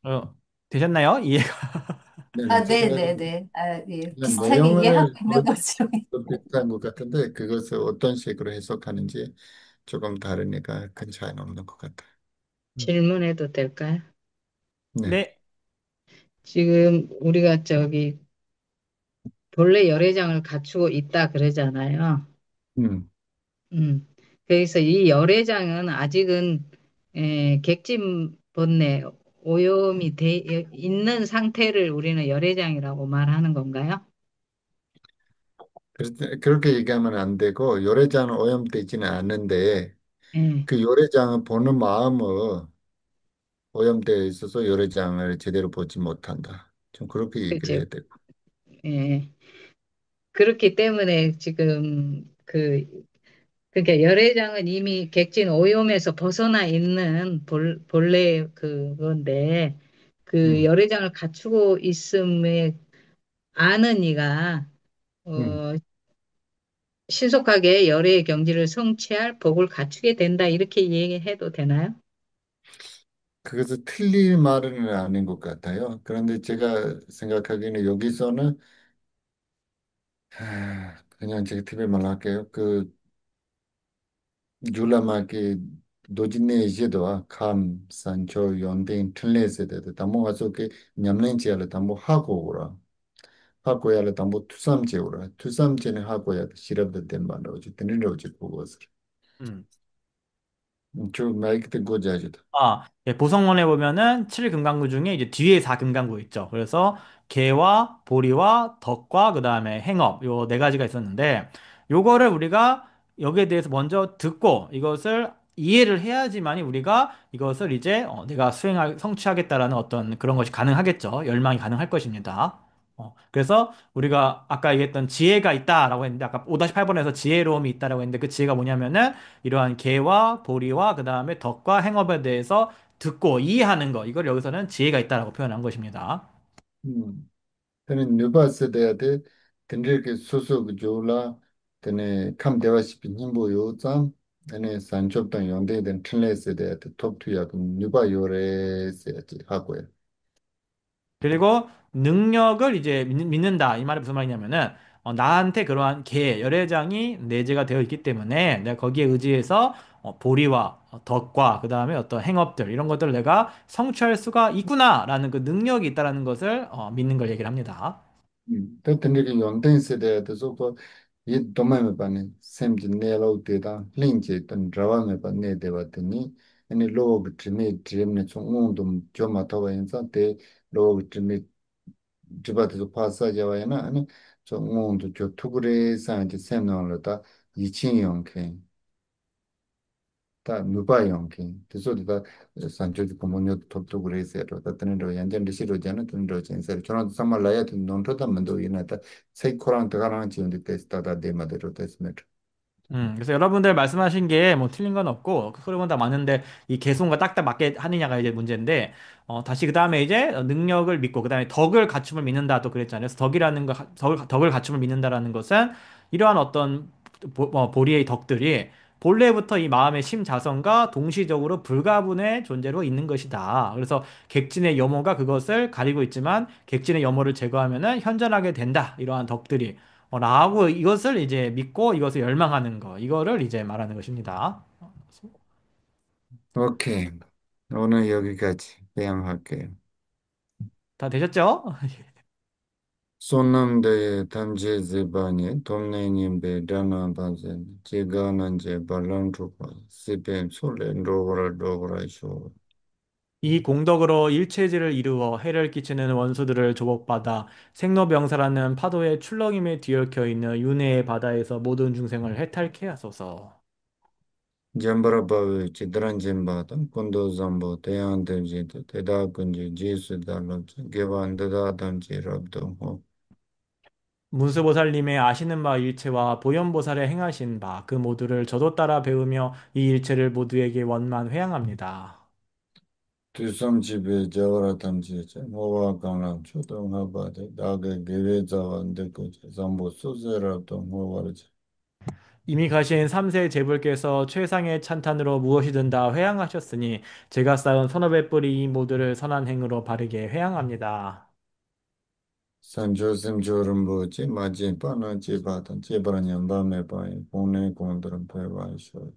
어, 되셨나요? 이해가? 네네. 아, 제 생각에 네네네. 아, 예. 그냥 비슷하게 이해하고 내용을 있는 거죠. 좀 비슷한 것 같은데 그것을 어떤 식으로 해석하는지 조금 다르니까 큰 차이는 없는 것 같아요. 질문해도 될까요? 네. 네. 지금 우리가 저기 본래 열애장을 갖추고 있다 그러잖아요. 음. 음. 그래서 이 열애장은 아직은 객진 번뇌 오염이 돼 있는 상태를 우리는 열애장이라고 말하는 건가요? 그렇게 얘기하면 안 되고 요래장은 오염되지는 않는데 예, 그 요래장을 보는 마음은 오염되어 있어서 요래장을 제대로 보지 못한다. 좀 그렇게 얘기를 그죠. 해야 되고. 예. 그렇기 때문에 지금 그러니까 열애장은 이미 객진 오염에서 벗어나 있는 본래 그건데 그 음, 열애장을 갖추고 있음에 아는 이가 음. 어, 신속하게 열애의 경지를 성취할 복을 갖추게 된다 이렇게 얘기해도 되나요? 그것은 틀린 말은 아닌 것 같아요. 그런데 제가 생각하기에는 여기서는 그냥 제가 TV 말로 할게요. 그 줄라마게 도진네 제도와 감, 산초, 연대인 틀레세 데도 담보 가서 그 냠렌지알을 담보 하고 오라. 하고야를 담보 투삼제 오라. 투삼제는 하고야 시럽도 된 말로 오지. 드니로 오지 그것을. 음. 좀 마이크 때 고자주다. 예, 보성론에 보면은 7금강구 중에 이제 뒤에 4금강구 있죠. 그래서 개와 보리와 덕과 그다음에 행업 요 네 가지가 있었는데 요거를 우리가 여기에 대해서 먼저 듣고 이것을 이해를 해야지만이 우리가 이것을 이제 내가 성취하겠다라는 어떤 그런 것이 가능하겠죠. 열망이 가능할 것입니다. 그래서 우리가 아까 얘기했던 지혜가 있다라고 했는데 아까 5-8번에서 지혜로움이 있다라고 했는데 그 지혜가 뭐냐면은 이러한 계와 보리와 그다음에 덕과 행업에 대해서 듣고 이해하는 거 이걸 여기서는 지혜가 있다라고 표현한 것입니다. Tene nuba sedaya de tenre ke soso ke jola tene kam dewa shipi nyingbo yo tsam tene sanchok tang yongde den tenle sedaya de top tu ya kum nuba yo re se ya chi hago ya. 그리고 능력을 이제 믿는다. 이 말이 무슨 말이냐면은 나한테 그러한 계, 열애장이 내재가 되어 있기 때문에 내가 거기에 의지해서 보리와 덕과 그다음에 어떤 행업들 이런 것들을 내가 성취할 수가 있구나라는 그 능력이 있다라는 것을 믿는 걸 얘기를 합니다. To tenre ke yongde sedaya de so ko ये दोमा में पाने सेम जी ने लो तेरा लिंक जे तन ड्रावा में पाने देवा तनी यानी लोग ट्रिमे ट्रिम ने चोंग तुम जो माता हुआ इंसान ते लोग ट्रिमे जिबाते जो पासा जावा है ना यानी चोंग तो जो ठुकरे सांचे सेम ना लता 이칭 형케 다 누바 형케 그래서다 산초지 고모녀 톱도 그래서 다 뜨는로 연전 리시로잖아 뜨는로 전세 저런 삼말라야 든 논토다 만도 이나다 세코랑 들어가는 지원도 테스트다 데마데로 테스트 그래서 여러분들 말씀하신 게 뭐 틀린 건 없고 그 흐름은 다 맞는데 이 개성과 딱딱 맞게 하느냐가 이제 문제인데 다시 그 다음에 이제 능력을 믿고 그 다음에 덕을 갖춤을 믿는다 또 그랬잖아요. 그래서 덕이라는 거 덕을 갖춤을 믿는다라는 것은 이러한 어떤 보리의 덕들이 본래부터 이 마음의 심자성과 동시적으로 불가분의 존재로 있는 것이다. 그래서 객진의 염호가 그것을 가리고 있지만 객진의 염호를 제거하면은 현존하게 된다. 이러한 덕들이. 라고 이것을 이제 믿고 이것을 열망하는 거. 이거를 이제 말하는 것입니다. 오케이. 오늘 여기까지 대양할게요. 다 되셨죠? 손남대의 담제 제반이 동네님배 다나반제 제가난제 발란주파 시벤 솔렌 로그라쇼 이 공덕으로 일체질을 이루어 해를 끼치는 원수들을 조복받아 생로병사라는 파도의 출렁임에 뒤엉켜 있는 윤회의 바다에서 모든 중생을 해탈케 하소서. 잠바라바위 지드란짐바다 콘도잠보 대양대지도 대다군지 제수달로지 개반드다담지 랍동호 문수보살님의 아시는 바 일체와 보현보살의 행하신 바 그 모두를 저도 따라 배우며 이 일체를 모두에게 원만 회양합니다. 두섬집에 자와라담지제 모와강람 초동하바데 다게 게레자완데고제 잠보 소제랍동 호와르제 이미 가신 삼세 제불께서 최상의 찬탄으로 무엇이든 다 회양하셨으니 제가 쌓은 선업의 뿌리 이 모두를 선한 행으로 바르게 회양합니다. 산조심 조름보지 마지 빠나지 바단 제바라냠밤에 바이 보내 공들은 배바이쇼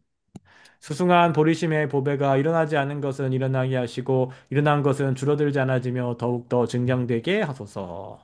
수승한 보리심의 보배가 일어나지 않은 것은 일어나게 하시고 일어난 것은 줄어들지 않아지며 더욱더 증량되게 하소서.